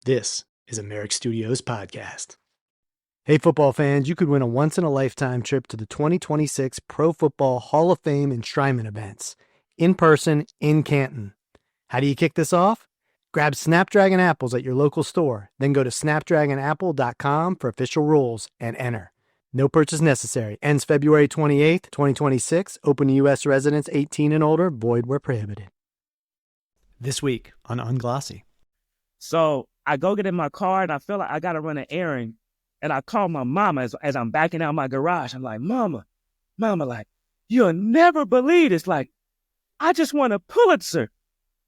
This is a Merrick Studios podcast. Hey, football fans, you could win a once-in-a-lifetime trip to the 2026 Pro Football Hall of Fame enshrinement events, in person, in Canton. How do you kick this off? Grab Snapdragon apples at your local store, then go to snapdragonapple.com for official rules and enter. No purchase necessary. Ends February 28th, 2026. Open to U.S. residents 18 and older. Void where prohibited. This week on Unglossy. So I go get in my car and I feel like I got to run an errand. And I call my mama as I'm backing out my garage. I'm like, Mama, like, you'll never believe this. Like, I just won a Pulitzer.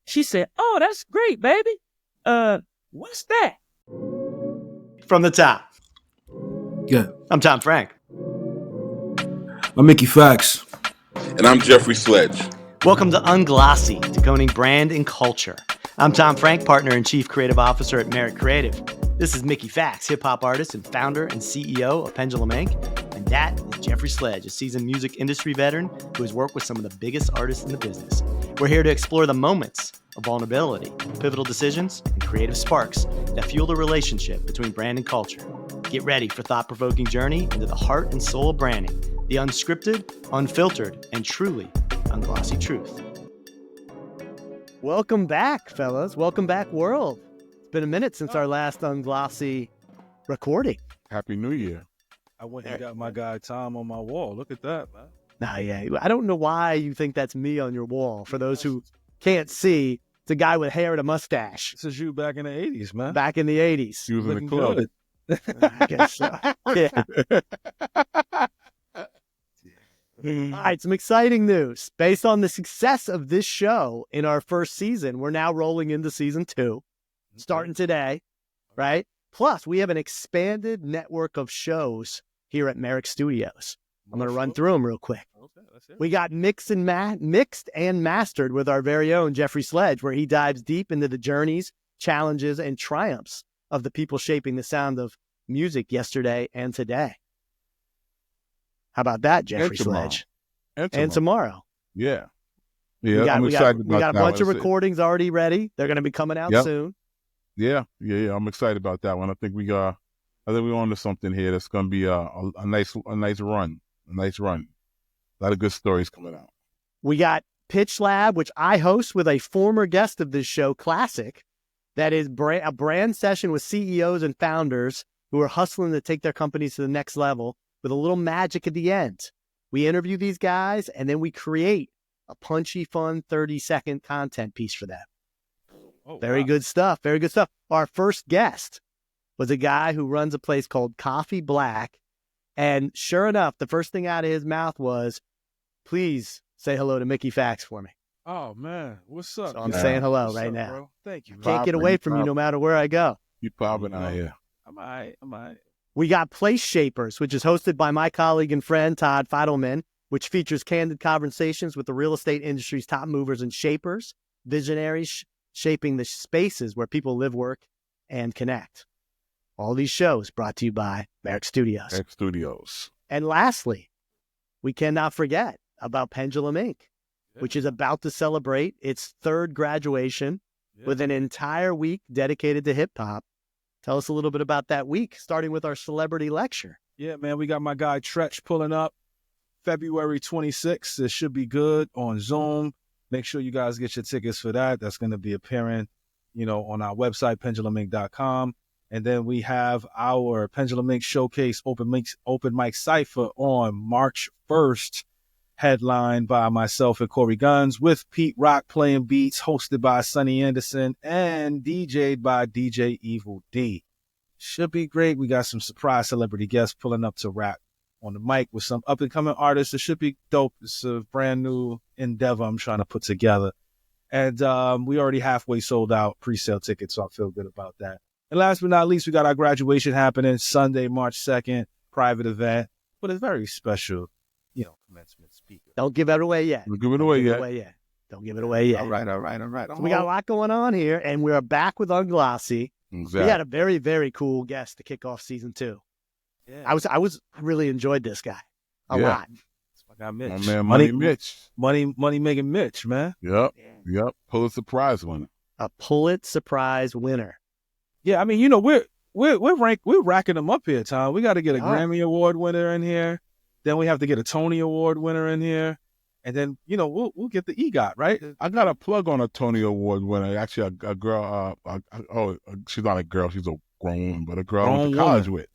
She said, oh, that's great, baby. What's that? From the top. Good. I'm Tom Frank. I'm Mickey Fax. And I'm Jeffrey Sledge. Welcome to Unglossy, decoding brand and culture. I'm Tom Frank, partner and chief creative officer at Merrick Creative. This is Mickey Fax, hip-hop artist and founder and CEO of Pendulum Inc. And that is Jeffrey Sledge, a seasoned music industry veteran who has worked with some of the biggest artists in the business. We're here to explore the moments of vulnerability, pivotal decisions, and creative sparks that fuel the relationship between brand and culture. Get ready for a thought-provoking journey into the heart and soul of branding, the unscripted, unfiltered, and truly unglossy truth. Welcome back, fellas. Welcome back, world. It's been a minute since our last Unglossy recording. Happy New Year. I went and got my guy Tom on my wall. Look at that, man. Nah, yeah. I don't know why you think that's me on your wall. For those who can't see, it's a guy with hair and a mustache. This is you back in the 80s, man. Back in the 80s. You was in the club. I guess so. Yeah. All right, some exciting news. Based on the success of this show in our first season, we're now rolling into season 2, starting today, right? Plus, we have an expanded network of shows here at Merrick Studios. I'm going to run through them real quick. We got mixed and mastered with our very own Jeffrey Sledge, where he dives deep into the journeys, challenges, and triumphs of the people shaping the sound of music yesterday and today. How about that, Jeffrey Sledge? And tomorrow. Yeah. I'm excited about that. We got a bunch of recordings already ready. They're going to be coming out soon. Yeah. I'm excited about that one. I think we're on to something here that's going to be a nice run. A nice run. A lot of good stories coming out. We got Pitch Lab, which I host with a former guest of this show, Classic. That is a brand session with CEOs and founders who are hustling to take their companies to the next level with a little magic at the end. We interview these guys, and then we create a punchy, fun 30-second content piece for them. Very good stuff. Very good stuff. Our first guest was a guy who runs a place called Coffee Black. And sure enough, the first thing out of his mouth was, please say hello to Mickey Fax for me. Oh, man. What's up? So I'm saying hello What's right up, now. Bro? Thank you. Can't get away from you no matter where I go. You popping out here. I'm all right. We got Place Shapers, which is hosted by my colleague and friend, Todd Feidelman, which features candid conversations with the real estate industry's top movers and shapers, visionaries shaping the spaces where people live, work, and connect. All these shows brought to you by Merrick Studios. Merrick Studios. And lastly, we cannot forget about Pendulum Inc., which is about to celebrate its 3rd graduation with an entire week dedicated to hip-hop. Tell us a little bit about that week, starting with our celebrity lecture. Yeah, man, we got my guy Tretch pulling up February 26th. It should be good on Zoom. Make sure you guys get your tickets for that. That's going to be appearing, on our website, penduluminc.com. And then we have our Pendulum Inc. Showcase Open Mic Cypher on March 1st, headlined by myself and Corey Guns, with Pete Rock playing beats, hosted by Sonny Anderson, and DJ'd by DJ Evil D. Should be great. We got some surprise celebrity guests pulling up to rap on the mic with some up-and-coming artists. It should be dope. It's a brand new endeavor I'm trying to put together. And we already halfway sold out pre-sale tickets, so I feel good about that. And last but not least, we got our graduation happening Sunday, March 2nd, private event, but it's very special, commencement speaker. Don't give it away yet. Don't give it away yet. Don't give it away yet. All right. So we got a lot going on here, and we are back with Unglossy. Exactly. We had a very, very cool guest to kick off season 2. Yeah. I really enjoyed this guy a lot. That's my guy Mitch. My man, Money Mitch. Money making Mitch, man. Yep. Pulitzer Prize winner. A Pulitzer Prize winner. Yeah, I mean, we're racking them up here, Tom. We got to get a Grammy Award winner in here. Then we have to get a Tony Award winner in here. And then, we'll get the EGOT, right? I got a plug on a Tony Award winner. Actually, a girl. She's not a girl. She's a grown woman, but a girl I went to college with.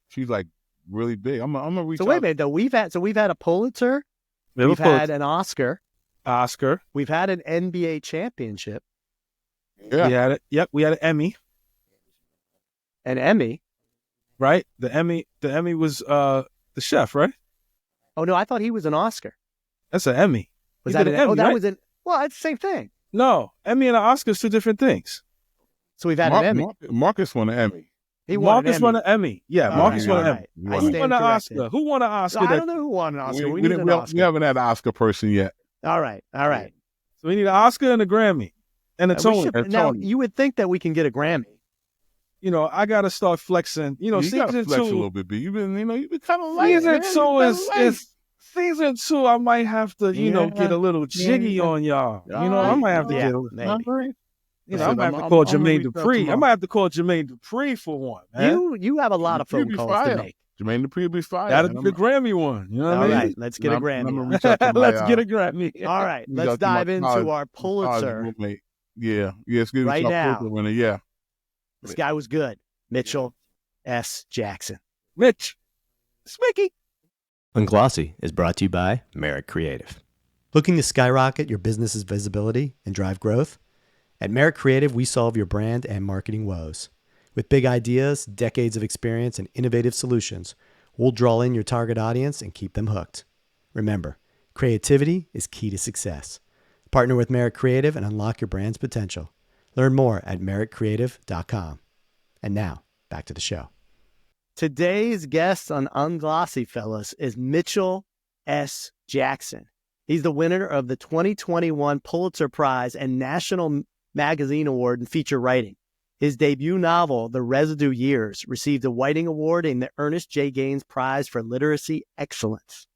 She's like really big. I'm gonna reach. So wait a minute, though. We've had a Pulitzer. We've had an Oscar. We've had an NBA championship. Yeah. We had it. Yep. We had an Emmy. An Emmy. Right. The Emmy was the chef, right? Oh no, I thought he was an Oscar. That's an Emmy. Was that an Emmy? Oh, that right? was an. Well, it's the same thing. No, Emmy and an Oscar is two different things. So we've had an Emmy. Marcus won an Emmy. Marcus won an Emmy. Yeah, Marcus won an Emmy. Right. Who won an Oscar? Who won an Oscar? I don't know who won an Oscar. We haven't had an Oscar person yet. All right. So we need an Oscar and a Grammy and a Tony. Now you would think that we can get a Grammy. I gotta start flexing. You gotta flex a little bit, but you've been kind of light. Season 2. I might have to, get a little jiggy on y'all. I might have to get a little. I might have to call Jermaine Dupri. I might have to call Jermaine Dupri for one. Man. You have a lot of phone calls to make. Jermaine Dupri will be fine. That'll be the Grammy one. You know what I mean? All right, let's get a Grammy. Let's get a Grammy. All right, let's dive into our Pulitzer. Yeah, it's good. Right now. Winner. Yeah. This guy was good. Mitchell S. Jackson. Mitch. Smicky. Unglossy is brought to you by Merit Creative. Looking to skyrocket your business's visibility and drive growth? At Merit Creative, we solve your brand and marketing woes. With big ideas, decades of experience, and innovative solutions, we'll draw in your target audience and keep them hooked. Remember, creativity is key to success. Partner with Merit Creative and unlock your brand's potential. Learn more at meritcreative.com. And now, back to the show. Today's guest on Unglossy, fellas, is Mitchell S. Jackson. He's the winner of the 2021 Pulitzer Prize and National Magazine Award in feature writing. His debut novel, The Residue Years, received a Whiting Award and the Ernest J. Gaines Prize for Literacy Excellence.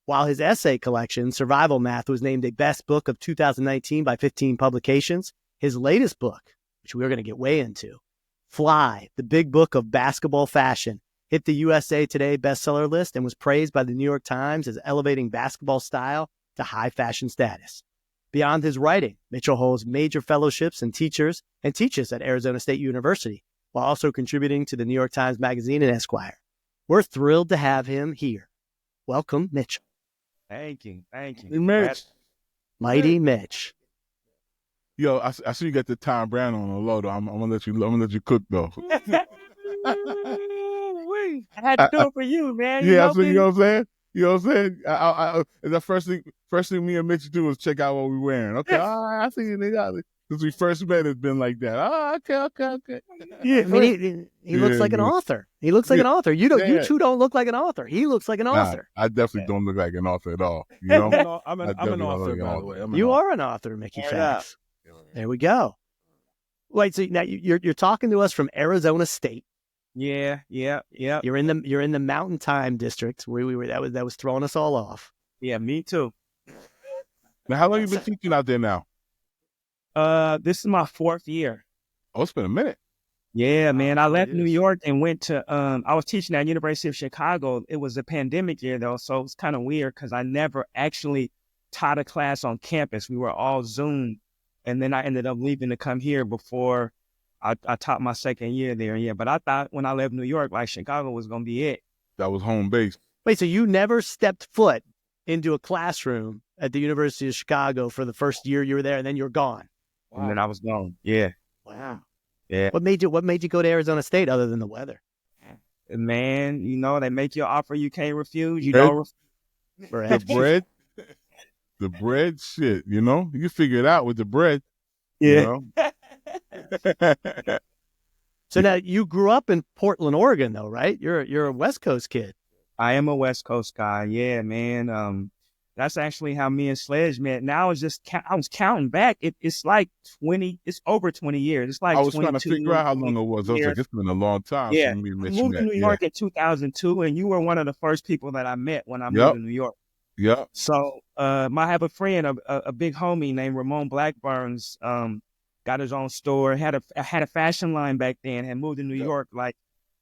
While his essay collection, Survival Math, was named a Best Book of 2019 by 15 publications, his latest book, which we're going to get way into, Fly, the Big Book of Basketball Fashion, hit the USA Today bestseller list and was praised by the New York Times as elevating basketball style to high fashion status. Beyond his writing, Mitchell holds major fellowships and teaches at Arizona State University, while also contributing to the New York Times Magazine and Esquire. We're thrilled to have him here. Welcome, Mitchell. Thank you. Mitch. Mighty Mitch. Yo, I see you got the Tom Brown on the low though. I'm gonna let you cook though. I had to do it for you, man. You know what I'm saying? You know what I'm saying? The first thing me and Mitch do is check out what we're wearing. Okay, all right, I see you nigga. Since we first met, it's been like that. Oh, okay. Yeah, I mean, he looks like an author. He looks like an author. You two don't look like an author. He looks like an author. I definitely don't look like an author at all. You know, I'm an author, by the way. You are an author, Mickey Fax. There we go. Wait, so now you're talking to us from Arizona State. Yeah. You're in the Mountain Time District where we were. That was throwing us all off. Yeah, me too. Now, how long you been teaching out there now? This is my 4th year. Oh, it's been a minute. Yeah, man. I left New York and went to, I was teaching at University of Chicago. It was a pandemic year though, so it was kind of weird because I never actually taught a class on campus. We were all Zoom. And then I ended up leaving to come here before I taught my 2nd year there. Yeah, but I thought when I left New York, like Chicago was going to be it. That was home base. Wait, so you never stepped foot into a classroom at the University of Chicago for the first year you were there, and then you're gone? Wow. And then I was gone. Yeah. Wow. Yeah. What made you go to Arizona State other than the weather? Man, they make you an offer you can't refuse. You Bread? don't The bread, shit, you can figure it out with the bread. Yeah. So now you grew up in Portland, Oregon, though, right? You're a West Coast kid. I am a West Coast guy. Yeah, man. That's actually how me and Sledge met. Now I was counting back. It's like 20. It's over 20 years. It's like I was trying to figure out how long it was. I was like, it's been a long time. Yeah. Since I moved to New York in 2002, and you were one of the first people that I met when I moved to New York. Yeah. So I have a friend, a big homie named Ramon Blackburns. got his own store, had a fashion line back then, had moved to New York like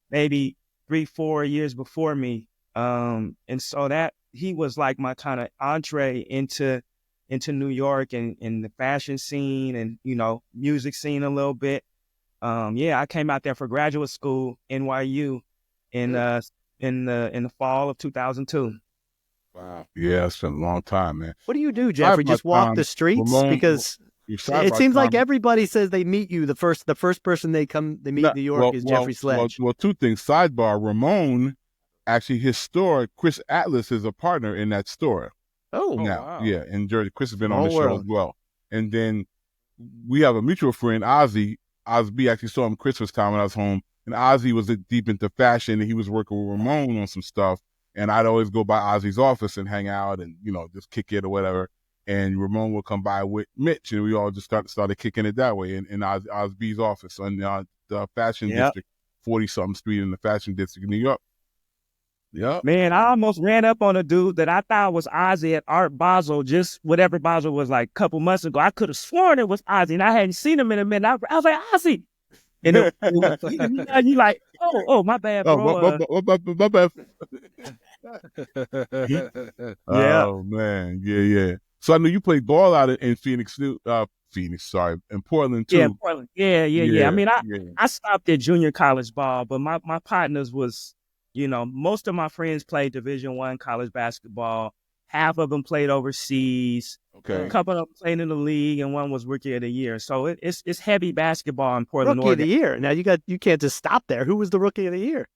maybe 3-4 years before me. And so that he was like my kind of entree into New York and the fashion scene and, you know, music scene a little bit. I came out there for graduate school, NYU, in the fall of 2002. Wow. Yeah, it's been a long time, man. What do you do, Jeffrey? Just walk the streets? Ramon, Because it seems like everybody says they meet you. The first person they meet in New York is Jeffrey Sledge. Well, two things. Sidebar, Ramon, actually his store, Chris Atlas is a partner in that store. Oh, now. Wow. Yeah, in Jersey. Chris has been Small on the show as well. And then we have a mutual friend, Ozzy. Ozzy actually saw him Christmas time when I was home. And Ozzy was deep into fashion, and he was working with Ramon on some stuff. And I'd always go by Ozzy's office and hang out and, you know, just kick it or whatever. And Ramon would come by with Mitch, and we all just started kicking it that way in Ozzy's office on the fashion district, 40-something street in the fashion district in New York. Yeah. Man, I almost ran up on a dude that I thought was Ozzy at Art Basel, just whatever Basel was like a couple months ago. I could have sworn it was Ozzy, and I hadn't seen him in a minute. I was like, Ozzy. And you like, oh, my bad, bro. My bad. Yeah. Oh, man. Yeah. So I knew you played ball out in Phoenix, in Portland, too. Yeah, Portland. Yeah. I mean, I stopped at junior college ball, but my partners was, you know, most of my friends played Division I college basketball. Half of them played overseas. Okay. A couple of them played in the league, and one was Rookie of the Year. So it's heavy basketball in Portland, Rookie Oregon. of the Year. Now you can't just stop there. Who was the Rookie of the Year?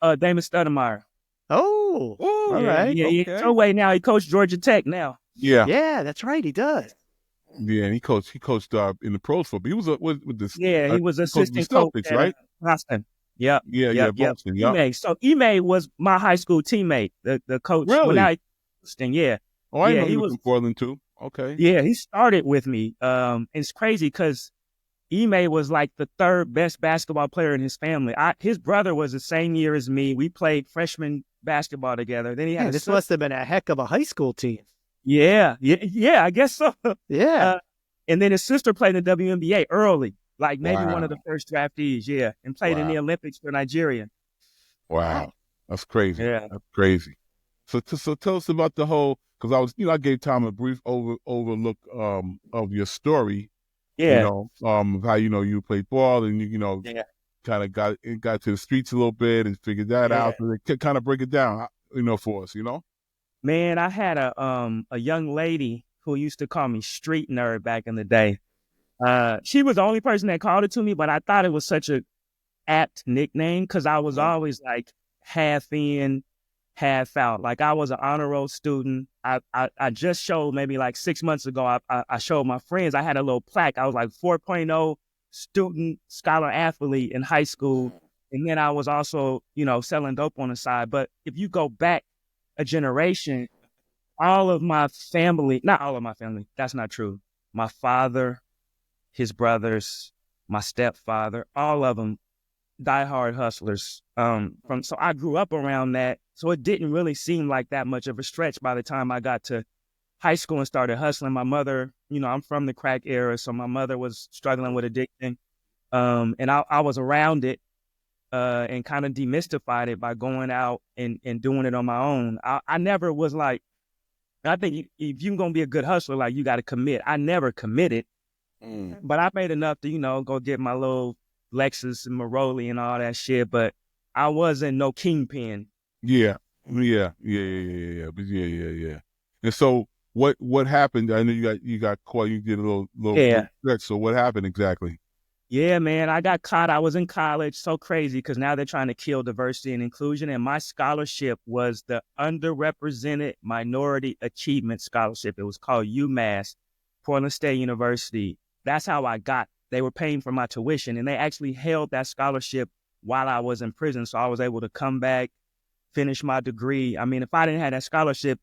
Damon Stoudemire. Oh, all right. Yeah, okay. So wait, now he coached Georgia Tech now. Yeah, that's right. He does. Yeah, and he coached in the pros football. He was with this. Yeah, he was assistant coach Celtics, right? Boston. Yep. Yeah, Boston. Yeah. So Ime was my high school teammate, the coach. Really? Well, now Boston, yeah. Oh, I know he was in Portland too. Okay. Yeah, he started with me. It's crazy because Ime was like the third best basketball player in his family. His brother was the same year as me. We played freshman basketball together. Then he had this must have been a heck of a high school team. Yeah, I guess so. Yeah. And then his sister played in the WNBA early, like maybe one of the first draftees, and played in the Olympics for Nigeria. Wow. That's crazy. Yeah. That's crazy. So tell us about the whole, because I gave Tom a brief overlook of your story. Yeah. You know, how, you played ball and, kind of got to the streets a little bit and figured that out. So kind of break it down, for us, Man, I had a young lady who used to call me street nerd back in the day. She was the only person that called it to me, but I thought it was such a apt nickname because I was always like half in, half out. Like I was an honor roll student. I just showed maybe like 6 months ago, I showed my friends, I had a little plaque. I was like 4.0 student scholar athlete in high school. And then I was also, selling dope on the side. But if you go back a generation, all of my family, not all of my family, that's not true. My father, his brothers, my stepfather, all of them diehard hustlers. So I grew up around that. So it didn't really seem like that much of a stretch by the time I got to high school and started hustling. My mother, I'm from the crack era, so my mother was struggling with addiction. And I was around it and kind of demystified it by going out and doing it on my own. I never was like, I think if you're going to be a good hustler, like you got to commit. I never committed, but I made enough to, go get my little Lexus and Maroli and all that shit, but I wasn't no kingpin. Yeah. And so what happened? I know you got caught. You did a little stretch. So what happened exactly? Yeah, man, I got caught. I was in college. So crazy because now they're trying to kill diversity and inclusion. And my scholarship was the Underrepresented Minority Achievement Scholarship. It was called UMass, Portland State University. That's how I got. They were paying for my tuition, and they actually held that scholarship while I was in prison. So I was able to come back, finish my degree. I mean, if I didn't have that scholarship,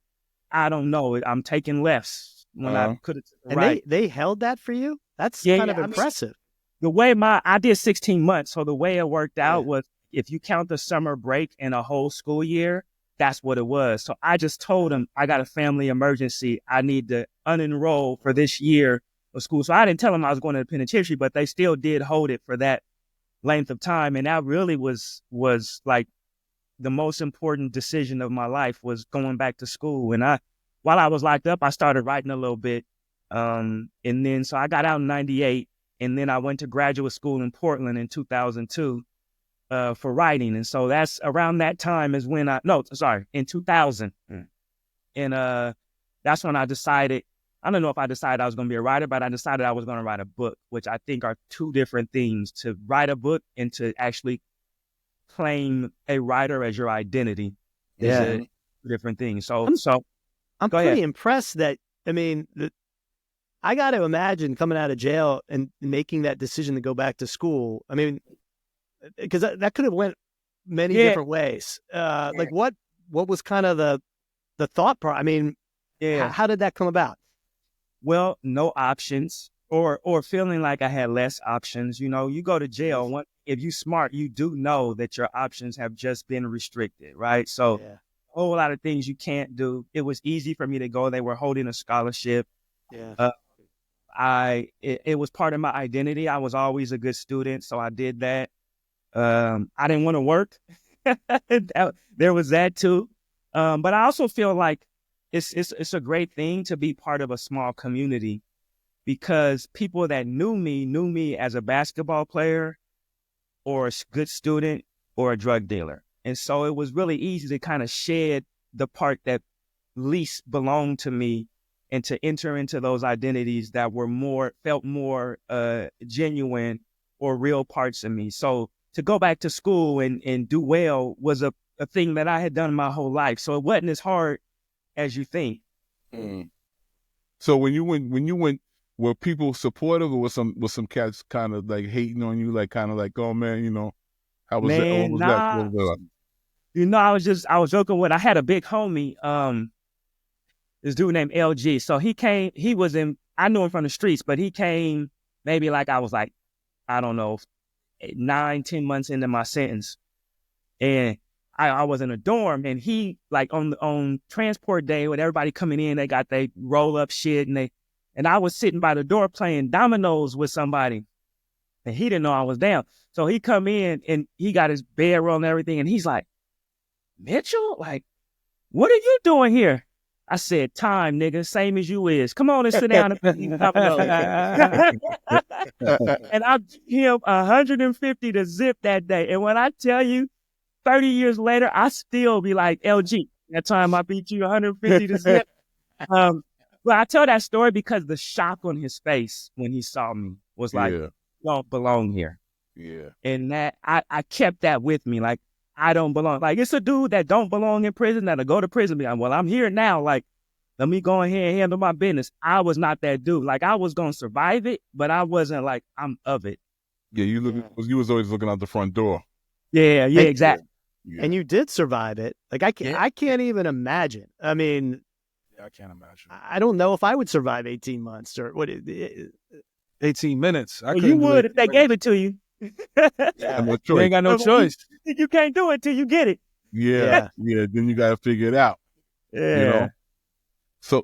I don't know. I'm taking lefts when I could have. And they held that for you? That's kind of impressive. The way I did 16 months. So the way it worked out was if you count the summer break in a whole school year, that's what it was. So I just told them I got a family emergency. I need to unenroll for this year of school. So I didn't tell them I was going to the penitentiary, but they still did hold it for that length of time. And that really was like the most important decision of my life, was going back to school. And while I was locked up, I started writing a little bit. And then, so I got out in 98, and then I went to graduate school in Portland in 2002 for writing. And so that's around that time is when in 2000. And that's when I decided, I don't know if I decided I was going to be a writer, but I decided I was going to write a book, which I think are two different things: to write a book and to actually claim a writer as your identity. Yeah. Two different things. So I'm go pretty ahead. impressed that, I mean, I got to imagine coming out of jail and making that decision to go back to school. I mean, because that could have went many different ways. Like what was kind of the thought part? I mean, how did that come about? Well, no options, or feeling like I had less options. You know, you go to jail. If you smart, you do know that your options have just been restricted, right? So a whole lot of things you can't do. It was easy for me to go. They were holding a scholarship. Yeah. It was part of my identity. I was always a good student, so I did that. I didn't want to work. There was that too. But I also feel like it's a great thing to be part of a small community, because people that knew me as a basketball player or a good student or a drug dealer. And so it was really easy to kind of shed the part that least belonged to me and to enter into those identities that felt more genuine or real parts of me. So to go back to school and do well was a thing that I had done my whole life. So it wasn't as hard as you think. So when you went, were people supportive, or was some cats kind of like hating on you, like kind of like, oh man, you know, how was that? What was that? What was that? You know, I was joking with, I had a big homie, this dude named LG. So I knew him from the streets, but he came maybe like I was like, I don't know, 9-10 months into my sentence. And I was in a dorm, and he, like on transport day with everybody coming in, they roll up shit, and I was sitting by the door playing dominoes with somebody, and he didn't know I was down. So he come in and he got his bedroll and everything, and he's like, Mitchell, like, what are you doing here? I said, time, nigga, same as you is. Come on and sit down and play dominoes. And I him 150 to zip that day. And when I tell you, 30 years later, I still be like, LG, that time I beat you 150 to zip. Well, I tell that story because the shock on his face when he saw me was like, you don't belong here. Yeah. And that I kept that with me. Like, I don't belong. Like, it's a dude that don't belong in prison that'll go to prison and be like, well, I'm here now. Like, let me go ahead and handle my business. I was not that dude. Like, I was going to survive it, but I wasn't like, I'm of it. Yeah, you was always looking out the front door. Yeah, exactly. Yeah. And you did survive it. Like, I can't even imagine. I mean, I can't imagine. I don't know if I would survive 18 months or 18 minutes. Well, you would if they gave it to you. No You ain't got no choice. You can't do it till you get it. Yeah. Then you got to figure it out. Yeah. You know?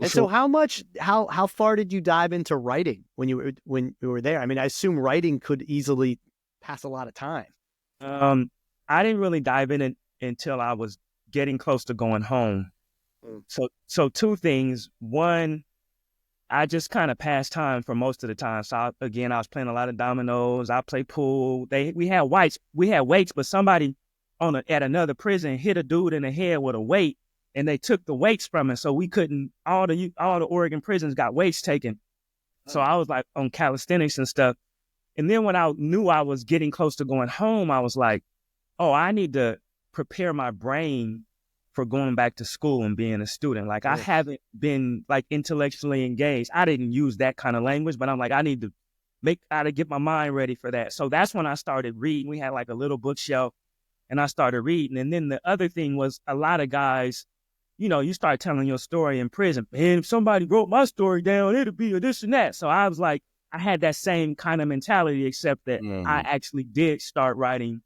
So how far did you dive into writing when you were there? I mean, I assume writing could easily pass a lot of time. I didn't really dive in it until I was getting close to going home. So two things. One, I just kind of passed time for most of the time. So I was playing a lot of dominoes. I play pool. We had weights, but somebody at another prison hit a dude in the head with a weight, and they took the weights from him. So we couldn't. All the Oregon prisons got weights taken. So I was like on calisthenics and stuff. And then when I knew I was getting close to going home, I was like, oh, I need to prepare my brain for going back to school and being a student. Like, I haven't been like intellectually engaged. I didn't use that kind of language, but I'm like, I need to get my mind ready for that. So that's when I started reading. We had like a little bookshelf, and I started reading. And then the other thing was, a lot of guys, you know, you start telling your story in prison. Man, if somebody wrote my story down, it'll be a this and that. So I was like, I had that same kind of mentality, except that I actually did start writing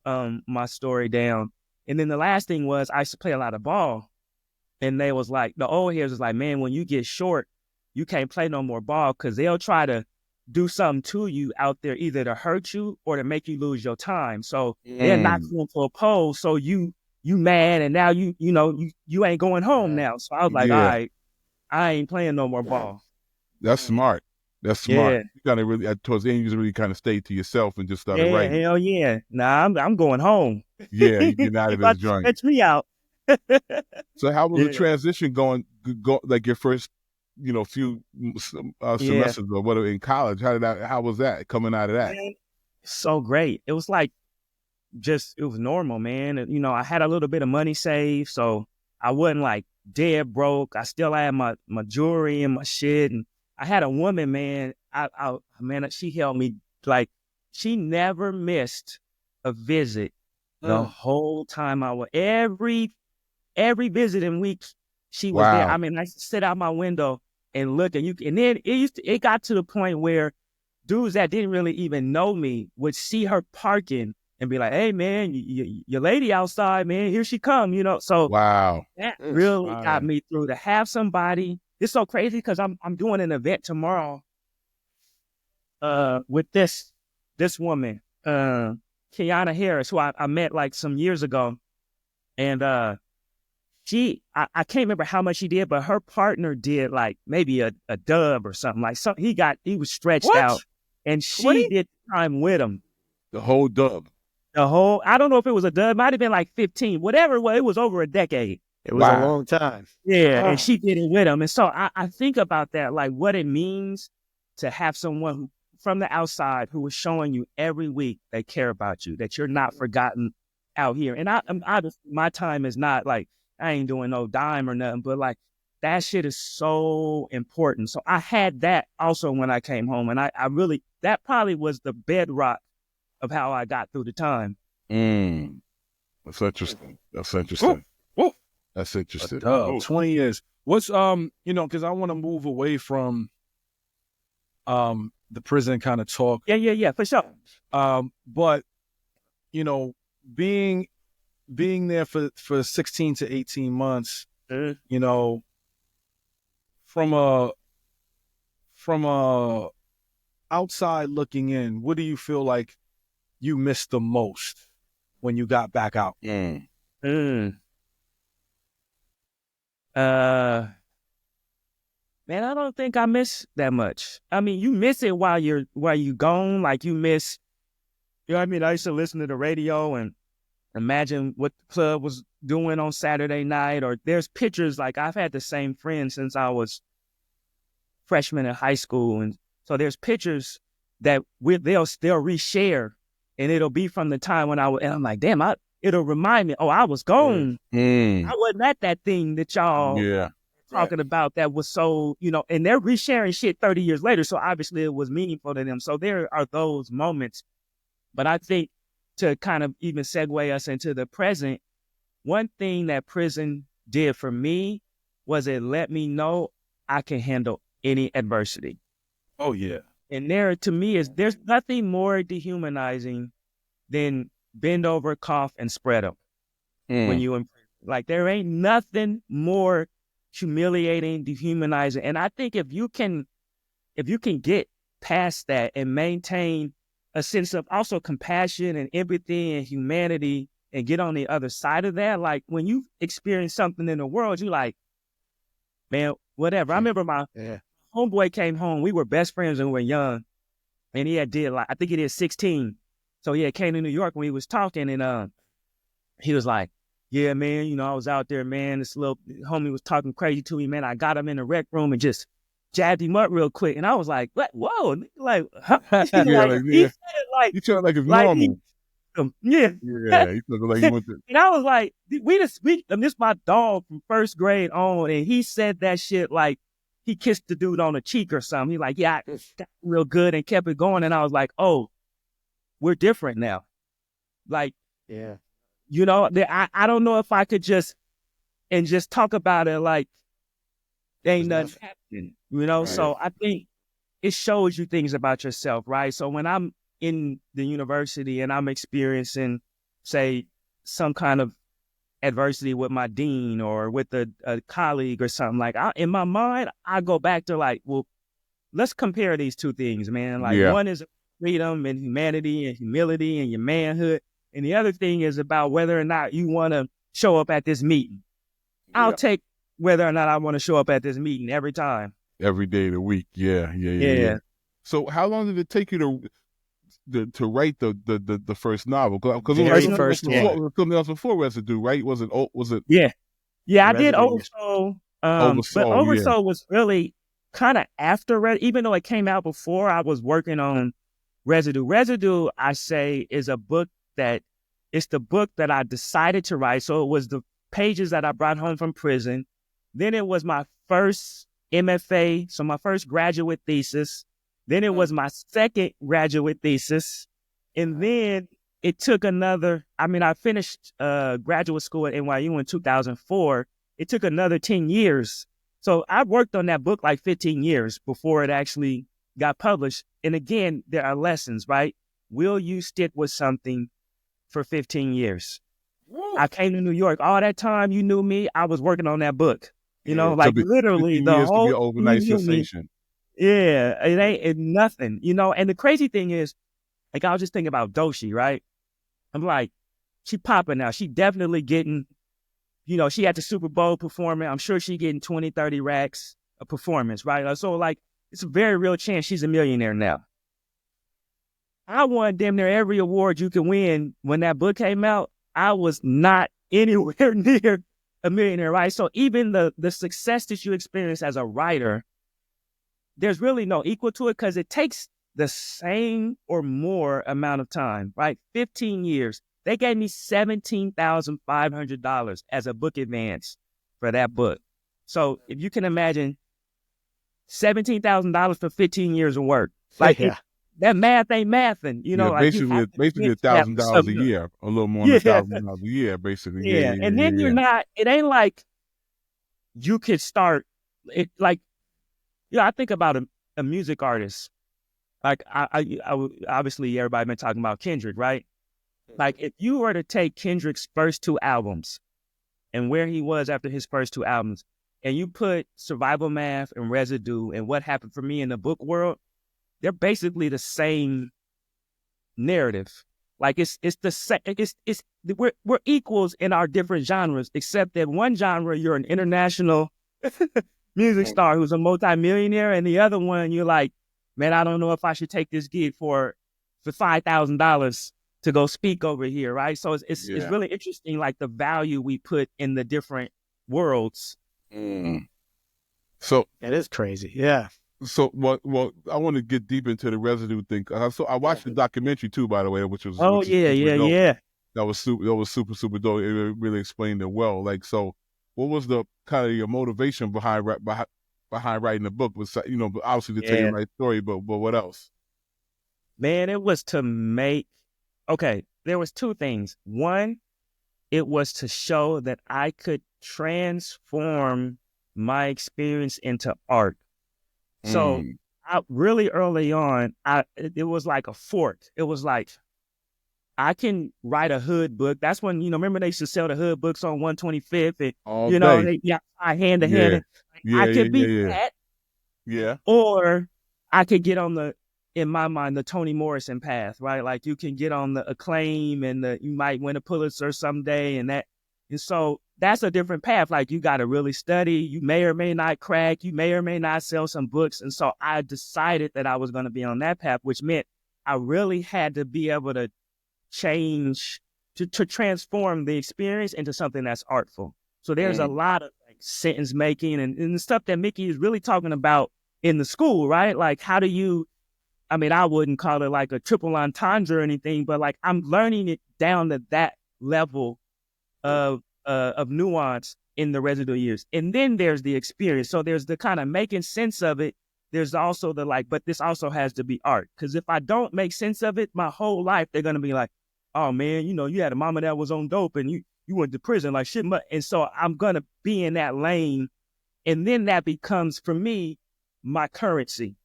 my story down. And then the last thing was, I used to play a lot of ball, and they was like, the old heads was like, man, when you get short, you can't play no more ball because they'll try to do something to you out there, either to hurt you or to make you lose your time. So they'll knock you into a pole. So you mad, and now you ain't going home now. So I was like, all right, I ain't playing no more ball. That's smart. That's smart. Yeah. You gotta really, towards the end, you just really kind of stay to yourself and just started writing. Hell yeah. Nah, I'm going home. Yeah, you get out of this joint. Catch me out. So how was the transition going, like your first, few semesters or whatever in college? How was that coming out of that? Man, so great. It was like, it was normal, man. I had a little bit of money saved, so I wasn't like dead broke. I still had my jewelry and my shit, and I had a woman, man. Man, she held me like she never missed a visit the whole time I was. Every visiting week she was there. I mean, I used to sit out my window and look, and then it got to the point where dudes that didn't really even know me would see her parking and be like, "Hey, man, your lady outside, man. Here she come." So that really got me through. To have somebody, it's so crazy because I'm doing an event tomorrow with this woman, Kiana Harris, who I met like some years ago, and I can't remember how much she did, but her partner did like maybe a dub or something. Like he was stretched out, and she did time with him. The whole dub. I don't know if it was a dub. It might have been like 15, whatever it was. It was over a decade. It was a long time. Yeah, and she did it with him. And so I think about that, like what it means to have someone who, from the outside, who is showing you every week they care about you, that you're not forgotten out here. And my time is not like, I ain't doing no dime or nothing, but like that shit is so important. So I had that also when I came home, and I really, that probably was the bedrock of how I got through the time. That's interesting. That's interesting. Whoa. That's interesting. 20 years. What's because I want to move away from the prison kind of talk. Yeah, for sure. But being there for 16 to 18 months, from a outside looking in, what do you feel like you missed the most when you got back out? Man, I don't think I miss that much. I mean, you miss it while you gone. Like you miss, I mean, I used to listen to the radio and imagine what the club was doing on Saturday night. Or there's pictures, like I've had the same friend since I was freshman in high school, and so there's pictures that they'll reshare, and it'll be from the time when and I'm like, damn, it'll remind me, I was gone. I wasn't at that thing that y'all talking about that was so, and they're resharing shit 30 years later. So obviously it was meaningful to them. So there are those moments. But I think to kind of even segue us into the present, one thing that prison did for me was it let me know I can handle any adversity. Oh, yeah. And there's nothing more dehumanizing than bend over, cough, and spread them when you in prison. Like there ain't nothing more humiliating, dehumanizing. And I think if you can get past that and maintain a sense of also compassion and empathy and humanity and get on the other side of that, like when you experience something in the world, you like, man, whatever. I remember my homeboy came home. We were best friends when we were young, and I think he did 16. So he came to New York when we was talking, and he was like, yeah, man, I was out there, man. This little homie was talking crazy to me, man. I got him in the rec room and just jabbed him up real quick. And I was like, what? Whoa. Like, huh? He said it like, you sound like it's normal. Yeah. Yeah. He sounded like he went to... And I was like, this my dog from first grade on. And he said that shit like he kissed the dude on the cheek or something. He like, yeah, I got real good, and kept it going. And I was like, oh, we're different now. Like, yeah. I don't know if I could just talk about it like ain't nothing happening, Right. So I think it shows you things about yourself, right? So when I'm in the university and I'm experiencing, say, some kind of adversity with my dean or with a colleague or something, like in my mind, I go back to like, well, let's compare these two things, man. Like Yeah. one is freedom and humanity and humility and your manhood. And the other thing is about whether or not you want to show up at this meeting. I'll take whether or not I want to show up at this meeting every time. Every day of the week. Yeah. So how long did it take you to write the first novel? Because it Very was first one. something else before Residue, right? Was it? Yeah. I did Residue Years. Oversoul. Oversoul, But yeah. Oversoul was really kind of after even though it came out before, I was working on Residue. Residue, I say, is a book it's the book that I decided to write. So it was the pages that I brought home from prison. Then it was my first MFA, so my first graduate thesis. Then it was my second graduate thesis. And then it took I finished graduate school at NYU in 2004. It took another 10 years. So I worked on that book like 15 years before it actually got published. And again, there are lessons, right? Will you stick with something for 15 years? I came to New York. All that time you knew me, I was working on that book. Literally the whole to be overnight sensation. Yeah, it ain't nothing, And the crazy thing is, like, I was just thinking about Doshi, right? I'm like, she popping now. She definitely getting, she had the Super Bowl performing. I'm sure she getting 20, 30 racks a performance, right? So, like, it's a very real chance she's a millionaire now. I won damn near every award you can win when that book came out. I was not anywhere near a millionaire, right? So even the success that you experience as a writer, there's really no equal to it because it takes the same or more amount of time, right? 15 years. They gave me $17,500 as a book advance for that book. So if you can imagine $17,000 for 15 years of work, like that math ain't mathing, Basically $1,000 a year, a little more than $1,000 a year, basically. Yeah. And then you're not. It ain't like you could start it. Like, I think about a music artist. Like I obviously everybody been talking about Kendrick, right? Like if you were to take Kendrick's first two albums and where he was after his first two albums, and you put Survival Math and Residue and What Happened for Me in the book world, they're basically the same narrative. Like it's the same. We're equals in our different genres, except that one genre you're an international music star who's a multimillionaire, and the other one you're like, man, I don't know if I should take this gig for $5,000 to go speak over here, right? So it's really interesting, like the value we put in the different worlds. So it is crazy, yeah. So, well, I want to get deep into the Residue thing. So I watched the documentary too, by the way, which was yeah. That was super dope. It really explained it well. Like, so, what was the kind of your motivation behind writing the book? Was obviously to tell your right story, but what else? Man, it was to make. Okay, there was two things. One, it was to show that I could transform my experience into art. So I really early on, it was like a fork. It was like, I can write a hood book. That's when, remember they used to sell the hood books on 125th and, I hand to hand. I could be that. Yeah. Or I could get on in my mind, the Toni Morrison path, right? Like you can get on the acclaim and you might win a Pulitzer someday and so that's a different path. Like you got to really study. You may or may not crack. You may or may not sell some books. And so I decided that I was going to be on that path, which meant I really had to be able to change, to transform the experience into something that's artful. So there's a lot of like sentence making and stuff that Mickey is really talking about in the school, right? Like how do you, I wouldn't call it like a triple entendre or anything, but like I'm learning it down to that level of nuance in the Residue Years. And then there's the experience. So there's the kind of making sense of it. There's also the like, but this also has to be art. Because if I don't make sense of it, my whole life, they're going to be like, oh man, you had a mama that was on dope and you went to prison like shit. And so I'm going to be in that lane. And then that becomes, for me, my currency.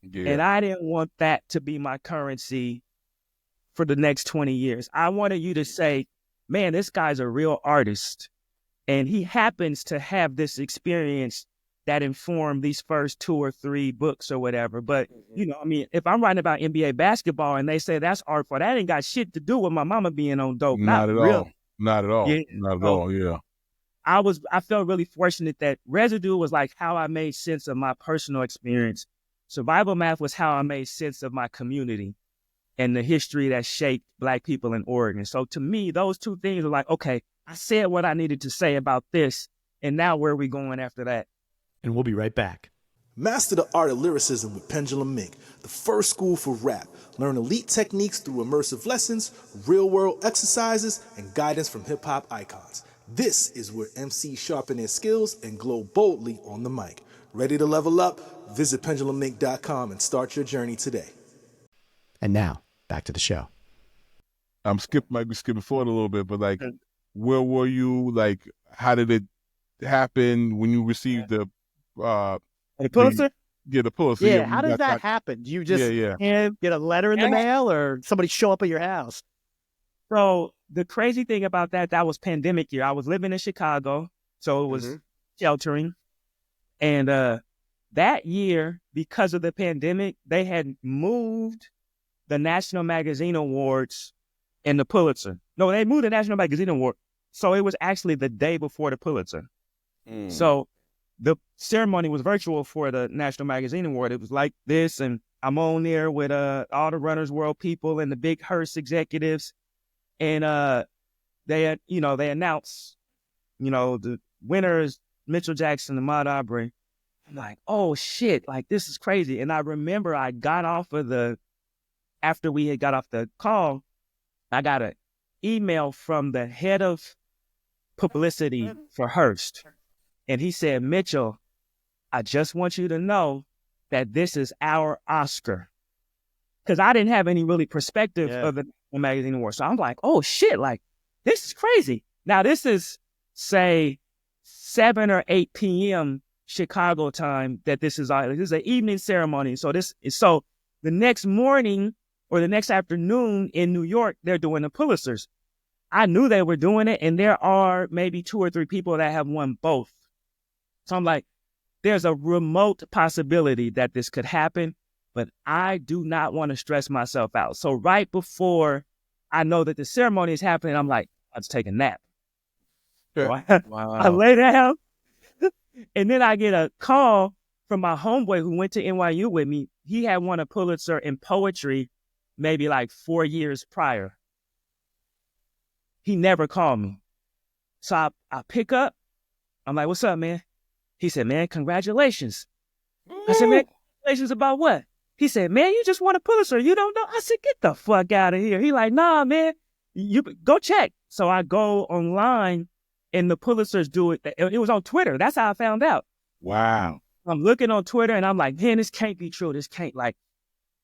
Yeah. And I didn't want that to be my currency for the next 20 years. I wanted you to say, man, this guy's a real artist. And he happens to have this experience that informed these first 2 or 3 books or whatever. But, you know, I mean, if I'm writing about NBA basketball and they say that's artful, that ain't got shit to do with my mama being on dope. Not at really. all. Not at all. Yeah. Not at all. Yeah. I felt really fortunate that Residue was like how I made sense of my personal experience. Survival Math was how I made sense of my community and the history that shaped Black people in Oregon. So to me, those 2 things were like, okay, I said what I needed to say about this, and now where are we going after that? And we'll be right back. Master the art of lyricism with Pendulum Mink, the first school for rap. Learn elite techniques through immersive lessons, real-world exercises, and guidance from hip-hop icons. This is where MCs sharpen their skills and glow boldly on the mic. Ready to level up? Visit pendulummink.com and start your journey today. And now, back to the show. Might be skipping forward a little bit, but like, where were you? Like, how did it happen when you received the Pulitzer? The Pulitzer. Yeah, how does that happen? Do you just get a letter in the mail or somebody show up at your house? So the crazy thing about that was pandemic year. I was living in Chicago, so it was sheltering. And that year, because of the pandemic, they had moved the National Magazine Awards and the Pulitzer. No, they moved the National Magazine Award. So it was actually the day before the Pulitzer. So the ceremony was virtual for the National Magazine Award. It was like this, and I'm on there with all the Runner's World people and the big Hearst executives. And they announced, the winners, Mitchell Jackson and Ahmaud Arbery. I'm like, oh shit, like this is crazy. And I remember I got off of after we had got off the call, I got an email from the head of publicity for Hearst. And he said, Mitchell, I just want you to know that this is our Oscar. Because I didn't have any really perspective of the magazine award. So I'm like, oh shit, like this is crazy. Now this is, say, 7 or 8 p.m. Chicago time that this is an evening ceremony. So the next morning or the next afternoon in New York, they're doing the Pulitzers. I knew they were doing it, and there are maybe 2 or 3 people that have won both. So I'm like, there's a remote possibility that this could happen, but I do not want to stress myself out. So right before I know that the ceremony is happening, I'm like, let's take a nap. So I lay down, and then I get a call from my homeboy who went to NYU with me. He had won a Pulitzer in poetry maybe like 4 years prior. He never called me. So I pick up. I'm like, what's up, man? He said, man, congratulations. I said, man, congratulations about what? He said, man, you just won a Pulitzer. You don't know? I said, get the fuck out of here. He like, nah, man, you go check. So I go online and the Pulitzers do it. It was on Twitter. That's how I found out. Wow. I'm looking on Twitter and I'm like, man, this can't be true. This can't, like,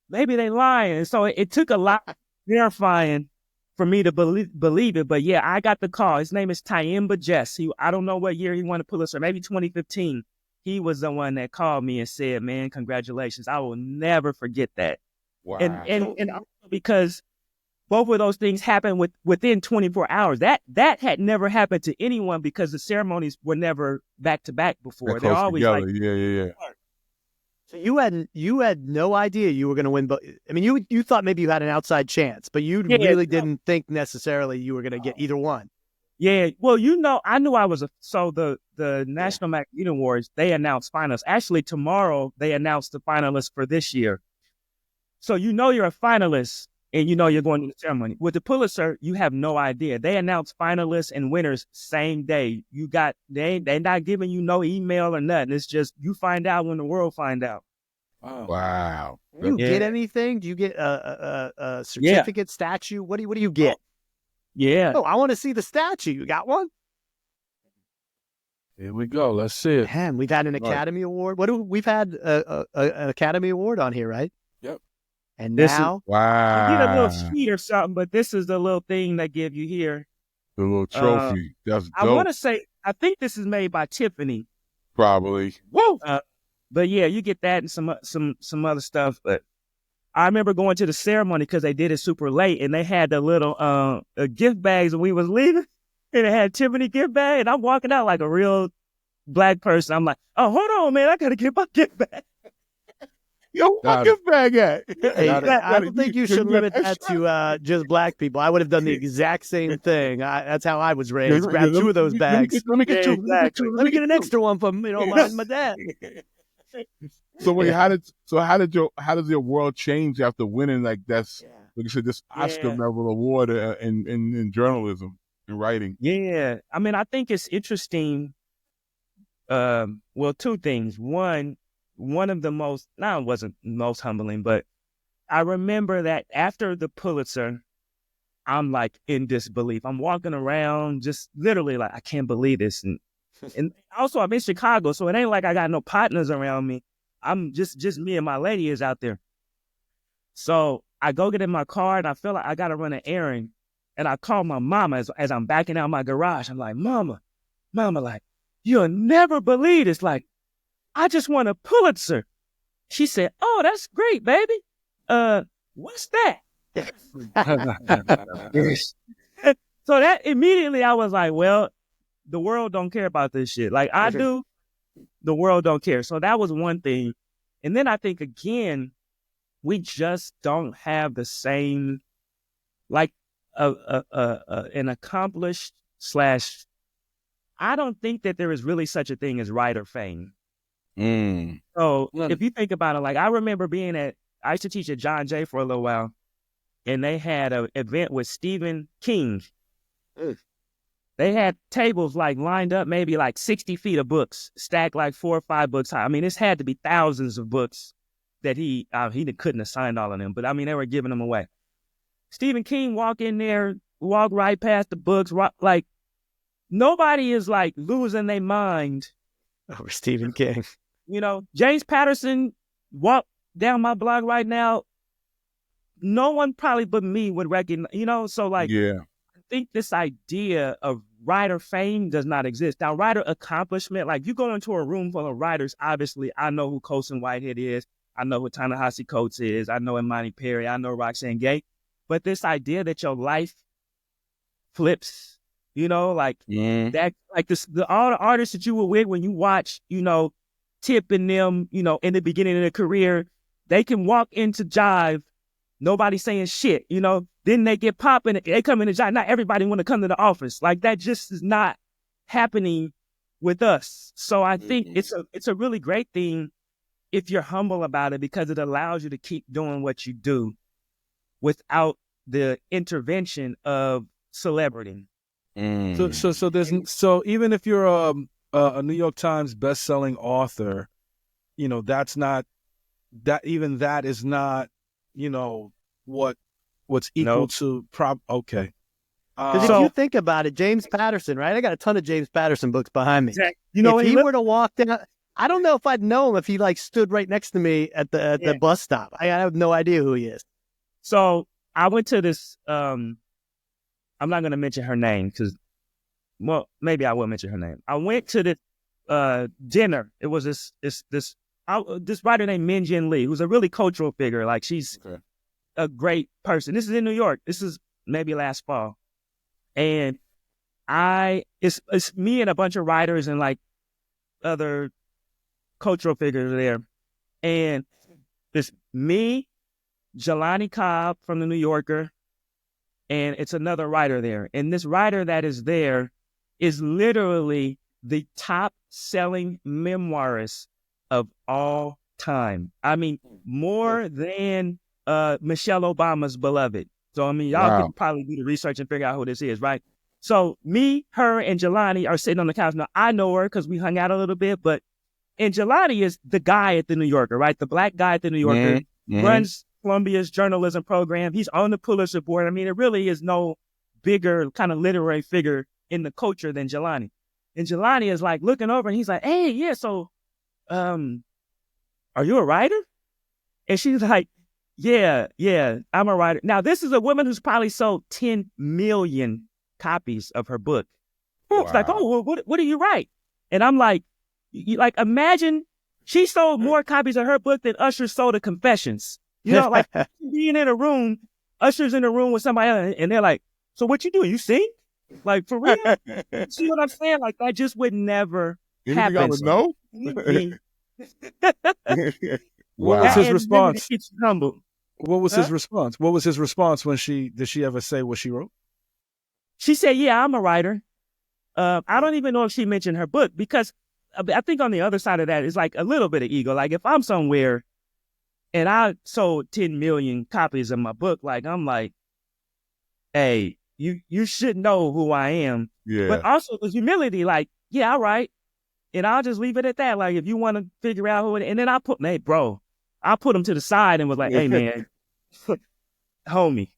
maybe they lying. And so it took a lot of verifying for me to believe it. But yeah, I got the call. His name is Tyemba Jess. I don't know what year he won a Pulitzer, maybe 2015. He was the one that called me and said, man, congratulations. I will never forget that. Wow. And also because both of those things happened within 24 hours. That had never happened to anyone because the ceremonies were never back to back before. They're always together. like, yeah. So you had no idea you were going to win, but I mean, you thought maybe you had an outside chance, but you really didn't think necessarily you were going to get either one. Yeah, well, I knew I was the National Magazine Awards, they announced finalists. Actually, tomorrow they announced the finalists for this year. So you're a finalist and you're going to the ceremony. With the Pulitzer, you have no idea. They announce finalists and winners same day. They're not giving you no email or nothing. It's just you find out when the world find out. Wow. Do you get anything? Do you get a certificate, statue? What do you get? Yeah. Oh, I want to see the statue. You got one? Here we go. Let's see it. Man, we've had an Academy Award. We've had an Academy Award on here, right? Yep. And now, wow. You get a little sheet or something, but this is the little thing they give you here. The little trophy. That's dope. I want to say, I think this is made by Tiffany. Probably. Whoa. But yeah, you get that and some other stuff. But I remember going to the ceremony because they did it super late, and they had the little gift bags when we was leaving, and it had Tiffany gift bag, and I'm walking out like a real Black person. I'm like, oh, hold on, man, I gotta get my gift bag. Yo, what gift bag at? Hey, I don't think you should limit that to just Black people. I would have done the exact same thing. That's how I was raised. Grab two of those bags. Let me get two. Exactly. Let me get an extra one from my dad. So wait, how does your world change after winning like that's like you said, this Oscar level award in journalism and writing? Yeah, I mean, I think it's interesting. Well, two things. One of the most, no, it wasn't most humbling, but I remember that after the Pulitzer, I'm like in disbelief. I'm walking around just literally like, I can't believe this. And also I'm in Chicago, so it ain't like I got no partners around me. I'm just me and my lady is out there. So I go get in my car and I feel like I got to run an errand. And I call my mama as I'm backing out my garage. I'm like, mama, like, you'll never believe this. Like, I just won a Pulitzer. She said, oh, that's great, baby. What's that? So that immediately I was like, well, the world don't care about this shit. Like I do, the world don't care. So that was one thing. And then I think, again, we just don't have the same, like, an accomplished / I don't think that there is really such a thing as writer fame. So if you think about it, like I remember I used to teach at John Jay for a little while, and they had an event with Stephen King. They had tables like lined up, maybe like 60 feet of books, stacked like 4 or 5 books high. I mean, this had to be thousands of books that he couldn't have signed all of them, but I mean, they were giving them away. Stephen King walk in there, walk right past the books, like nobody is like losing their mind over Stephen King. James Patterson walk down my block right now. No one probably but me would recognize, so like, I think this idea of writer fame does not exist. Now, writer accomplishment, like you go into a room full of writers, obviously I know who Colson Whitehead is. I know who Ta-Nehisi Coates is. I know Imani Perry. I know Roxane Gay. But this idea that your life flips, like that, like this, all the artists that you were with when you watch, Tip and them, in the beginning of their career, they can walk into Jive, nobody saying shit, then they get popping, they come into Jive. Not everybody want to come to the office. Like that just is not happening with us. So I think it's a really great thing if you're humble about it, because it allows you to keep doing what you do without the intervention of celebrity. So even if you're a New York Times best-selling author, that's not that. Even that is not, what's equal to okay. Because if you think about it, James Patterson, right? I got a ton of James Patterson books behind me. Exactly. If he were to walk down, I don't know if I'd know him if he like stood right next to me at the bus stop. I have no idea who he is. So I went to this. I'm not going to mention her name because, well, maybe I will mention her name. I went to this dinner. It was this writer named Min Jin Lee, who's a really cultural figure. Like she's a great person. This is in New York. This is maybe last fall, and it's me and a bunch of writers and like other cultural figures there, and it's me, Jelani Cobb from the New Yorker, and it's another writer there. And this writer that is there is literally the top-selling memoirist of all time. I mean, more than Michelle Obama's beloved. So, I mean, y'all can probably do the research and figure out who this is, right? So me, her, and Jelani are sitting on the couch. Now, I know her because we hung out a little bit, and Jelani is the guy at the New Yorker, right? The black guy at the New Yorker, runs Columbia's journalism program. He's on the Pulitzer board. I mean, it really is no bigger kind of literary figure in the culture than Jelani. And Jelani is like looking over and he's like, hey, yeah, so, are you a writer? And she's like, yeah, I'm a writer. Now, this is a woman who's probably sold 10 million copies of her book. Wow. It's like, oh, well, what do you write? And I'm like, imagine she sold more copies of her book than Usher sold of Confessions. You know, like being in a room, Usher's in a room with somebody else, and they're like, "So what you do? You sing? Like for real?" See what I'm saying? Like that just would never Anything I happen. would know? What was his response? It's humble. What was his response? What was his response when did she ever say what she wrote? She said, "Yeah, I'm a writer." I don't even know if she mentioned her book because I think on the other side of that is like a little bit of ego. Like if I'm somewhere and I sold 10 million copies of my book, like I'm like, hey, you should know who I am. Yeah. But also the humility, like, yeah, all right. And I'll just leave it at that. Like if you want to figure out who it is, and then I put him to the side and was like, hey man, homie.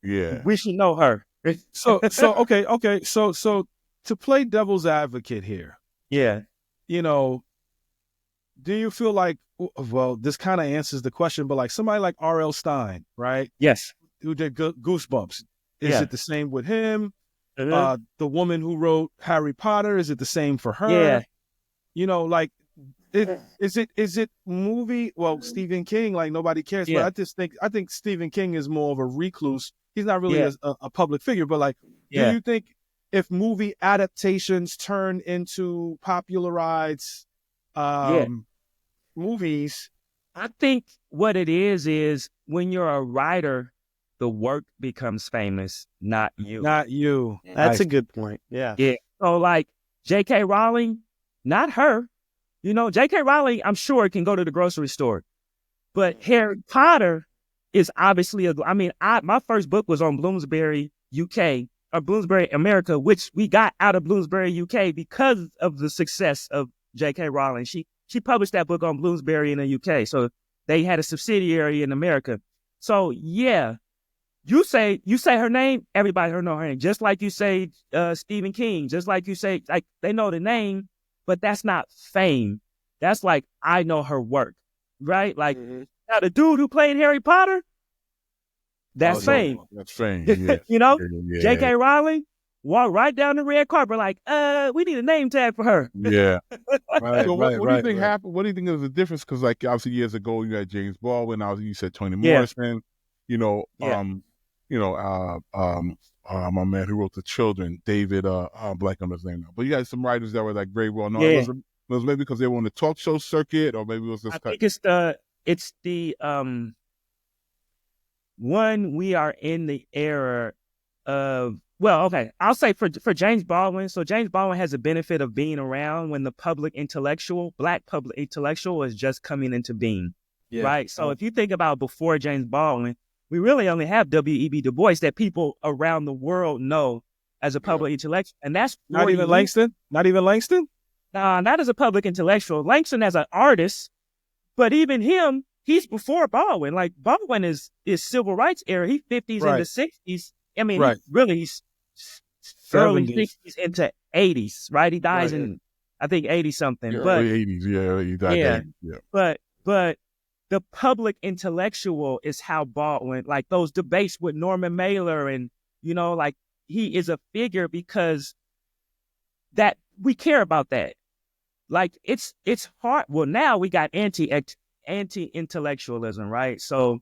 Yeah. We should know her. Okay. So to play devil's advocate here. Yeah. You know, do you feel like, well, this kind of answers the question, but like somebody like R.L. Stein, right? Yes. Who did Goosebumps. Is it the same with him? Uh-huh. The woman who wrote Harry Potter, is it the same for her? Yeah. You know, like, is it movie? Well, Stephen King, like nobody cares, Yeah. but I think Stephen King is more of a recluse. He's not really a public figure, but like, do you think if movie adaptations turn into popularized movies? I think what it is when you're a writer, the work becomes famous, not you. Not you. That's a good point. Yeah. Yeah. So like J.K. Rowling, not her. You know, J.K. Rowling, I'm sure can go to the grocery store. But Harry Potter is obviously my first book was on Bloomsbury, UK, or Bloomsbury, America, which we got out of Bloomsbury, UK because of the success of J.K. Rowling. She published that book on Bloomsbury in the UK. So they had a subsidiary in America. So yeah, you say her name, everybody know her name. Just like you say Stephen King, just like you say, like they know the name, but that's not fame. That's like, I know her work, right? Like now the dude who played Harry Potter, that's fame. That's fame. Yeah. You know, J.K. Rowling walked right down the red carpet like, we need a name tag for her. Yeah. Right, So what do you think right. happened? What do you think is the difference? Because like obviously years ago you had James Baldwin. You said Toni Morrison. You know, my man who wrote The Children, David. Blank on his name now. But you had some writers that were like very well known. Yeah. Was maybe because they were on the talk show circuit, or maybe it was just. I think it's the one we are in the era of. Well, okay, I'll say for James Baldwin. So James Baldwin has the benefit of being around when the Black public intellectual is just coming into being, right? So if you think about before James Baldwin, we really only have W.E.B. Du Bois that people around the world know as a public intellectual, and that's not even Langston. Not even Langston. Nah, not as a public intellectual. Langston as an artist, but even him, he's before Baldwin. Like Baldwin is civil rights era. He's 50s into 60s. I mean, he's early 60s into 80s, right? He dies in, I think, 80 something. Yeah, but early 80s, he died. But the public intellectual is how Baldwin, like those debates with Norman Mailer, and you know, like he is a figure because that we care about that. Like it's hard. Well, now we got anti-intellectualism, right? So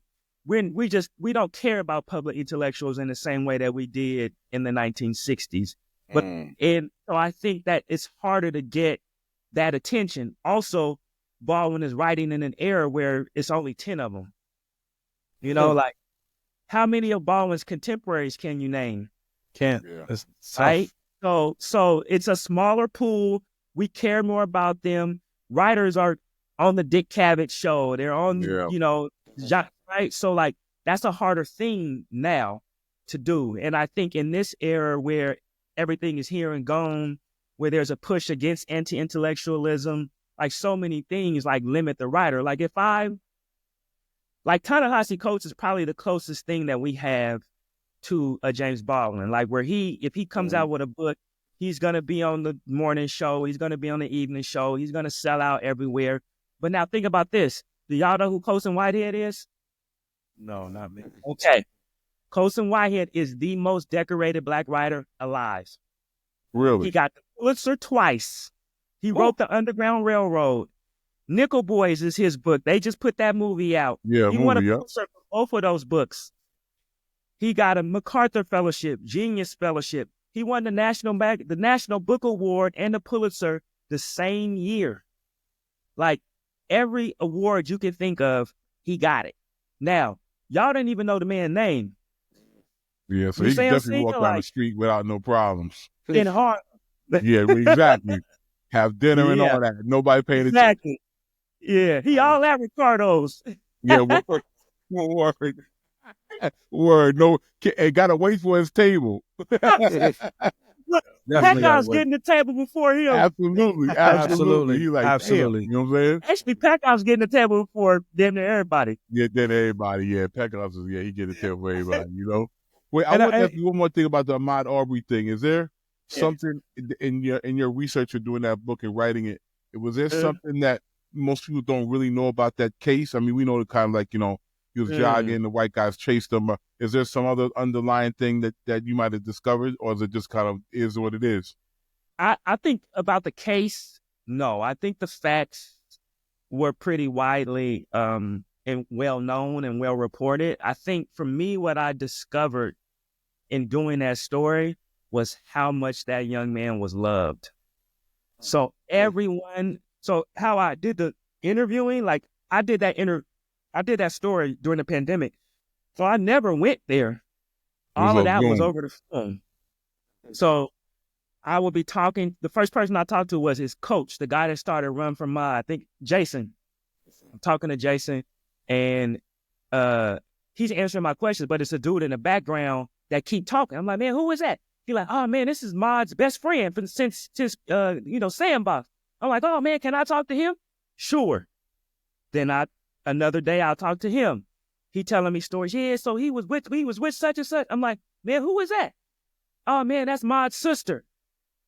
we don't care about public intellectuals in the same way that we did in the 1960s. But and so I think that it's harder to get that attention. Also, Baldwin is writing in an era where it's only 10 of them. You know, like how many of Baldwin's contemporaries can you name? Can't. Yeah. Right? So it's a smaller pool. We care more about them. Writers are on the Dick Cavett show. They're on, right? So like that's a harder thing now to do. And I think in this era where everything is here and gone, where there's a push against anti-intellectualism, like so many things like limit the writer. Like if like Ta-Nehisi Coates is probably the closest thing that we have to a James Baldwin. Like where if he comes out with a book, he's going to be on the morning show. He's going to be on the evening show. He's going to sell out everywhere. But now think about this. Do y'all know who Colson Whitehead is? No, not me. Okay. Colson Whitehead is the most decorated Black writer alive. Really? He got the Pulitzer twice. He wrote The Underground Railroad. Nickel Boys is his book. They just put that movie out. Yeah, He won a movie, yeah. Pulitzer for both of those books. He got a MacArthur Fellowship, Genius Fellowship. He won the National Book Award and the Pulitzer the same year. Like, every award you can think of, he got it. Now, y'all didn't even know the man's name. Yeah, so You he see can what I'm definitely saying? walk down the street without no problems. In Harlem. Yeah, exactly. Have dinner and Yeah. all that. Nobody paying attention. Exactly. Yeah, he all at Ricardo's. Yeah, word. No, gotta wait for his table. Definitely gotta Packoff's wait. getting the table before him. Absolutely. He's like, Absolutely. damn, you know what I'm saying? Actually, Packoff's getting the table before damn near everybody. Yeah, then everybody. Yeah, Peckoffs is, he get a table for everybody, you know? Wait, I And want to I- ask you one more thing about the Ahmaud Arbery thing. Is there something in your research or doing that book and writing it, was there something that most people don't really know about that case? I mean, we know the kind of like, you know, he was jogging, the white guys chased him. Is there some other underlying thing that you might have discovered, or is it just kind of is what it is? I think about the case, no. I think the facts were pretty widely and well known and well reported. I think for me, what I discovered in doing that story was how much that young man was loved. So how I did the interviewing, like I did that story during the pandemic. So I never went there. All of that was over the phone. So I would be talking. The first person I talked to was his coach, the guy that started Run for Ma, I think Jason. I'm talking to Jason, and he's answering my questions, but it's a dude in the background that keep talking. I'm like, man, who is that? He's like, oh man, this is Maud's best friend since Sandbox. I'm like, oh man, can I talk to him? Sure. Then another day I'll talk to him. He telling me stories. Yeah, so he was with such and such. I'm like, man, who is that? Oh man, that's Maud's sister.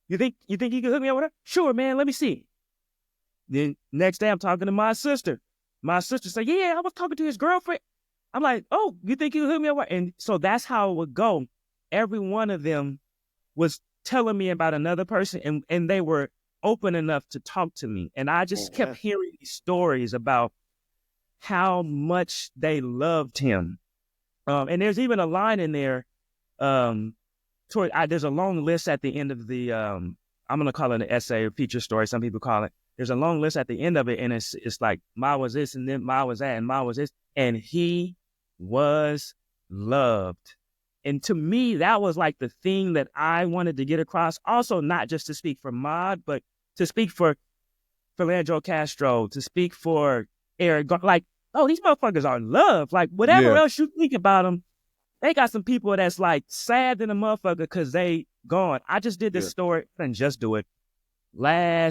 You think you can hook me up with her? Sure, man, let me see. Then next day I'm talking to my sister. My sister said, yeah, I was talking to his girlfriend. I'm like, oh, you think you can hook me up with her? And so that's how it would go. Every one of them was telling me about another person, and they were open enough to talk to me. And I just kept hearing these stories about how much they loved him. And there's even a line in there. There's a long list at the end of the, I'm going to call it an essay or feature story, some people call it. There's a long list at the end of it, and it's like, Ma was this, and then Ma was that, and Ma was this. And he was loved. And to me, that was like the thing that I wanted to get across. Also, not just to speak for Maud, but to speak for Philando Castro, to speak for Eric. Like, oh, these motherfuckers are loved. Like, whatever else you think about them, they got some people that's like sad than a motherfucker because they gone. I just did this story, and just do it. I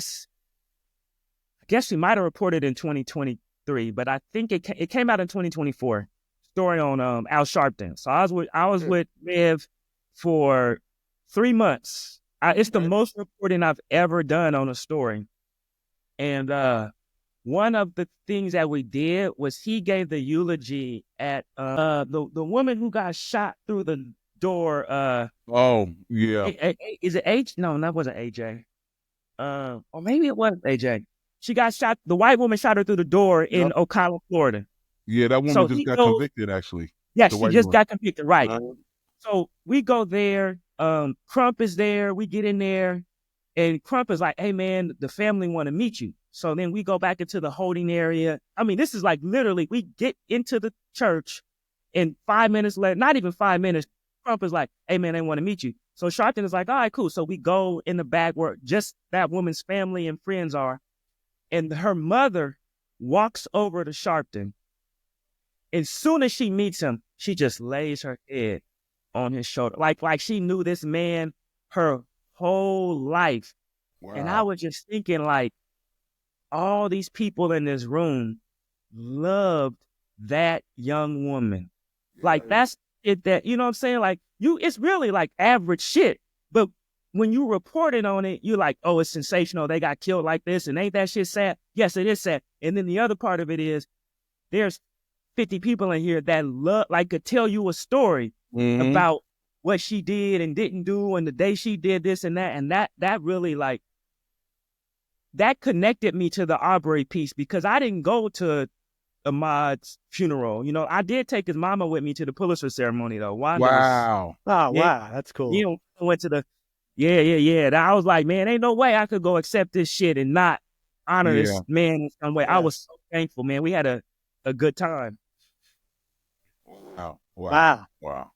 guess we might have reported in 2023, but I think it came out in 2024. Story on Al Sharpton. So I was with Rev for 3 months. It's the most reporting I've ever done on a story. And one of the things that we did was he gave the eulogy at the woman who got shot through the door. Is it H? No, that wasn't AJ. Or maybe it was AJ. She got shot. The white woman shot her through the door in Ocala, Florida. Yeah, that woman just got convicted, actually. Yeah, she just got convicted, right. So we go there. Crump is there. We get in there. And Crump is like, hey, man, the family want to meet you. So then we go back into the holding area. I mean, this is like literally, we get into the church and 5 minutes later, not even 5 minutes, Crump is like, hey, man, they want to meet you. So Sharpton is like, all right, cool. So we go in the back where just that woman's family and friends are. And her mother walks over to Sharpton. As soon as she meets him, she just lays her head on his shoulder. Like she knew this man her whole life. Wow. And I was just thinking, like, all these people in this room loved that young woman. Like, that's it, that, you know what I'm saying? Like, it's really like average shit. But when you reported on it, you're like, oh, it's sensational. They got killed like this. And ain't that shit sad? Yes, it is sad. And then the other part of it is there's 50 people in here that could tell you a story about what she did and didn't do and the day she did this and that. And that really, like, that connected me to the Arbery piece because I didn't go to Ahmad's funeral. You know, I did take his mama with me to the Pulitzer ceremony though. Wanda Wow. Oh, Yeah. wow. That's cool. You know, went to the yeah. And I was like, man, ain't no way I could go accept this shit and not honor Yeah. this man in some way. Yeah. I was so thankful, man. We had a good time. Wow. Wow. Wow. Wow.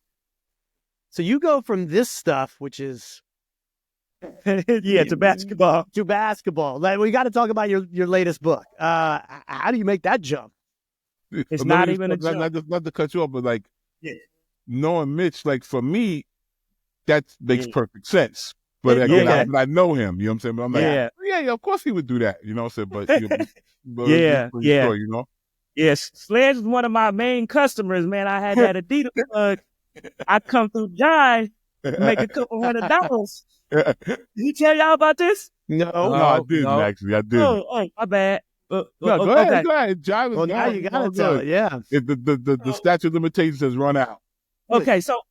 So you go from this stuff, which is Yeah, to basketball. to basketball. Like, we got to talk about your latest book. How do you make that jump? It's Let not me- even a not to cut you off, but like Yeah. knowing Mitch, like for me, that makes Yeah. perfect sense. But Yeah, again, okay. I know him. You know what I'm saying? But I'm like, Yeah. yeah, of course he would do that. You know what I'm saying? But, but Yeah, for yeah. sure, you know. Yes, Sledge was one of my main customers, man. I had that Adidas plug. I come through Jai, make a couple $100. Did he tell y'all about this? No. No, I didn't no. actually. I didn't. Oh, my bad. No, go ahead. Okay. Go ahead. Jive is Well, now gone. you It's got to all tell good. it. Yeah. The statute of limitations has run out. Okay, so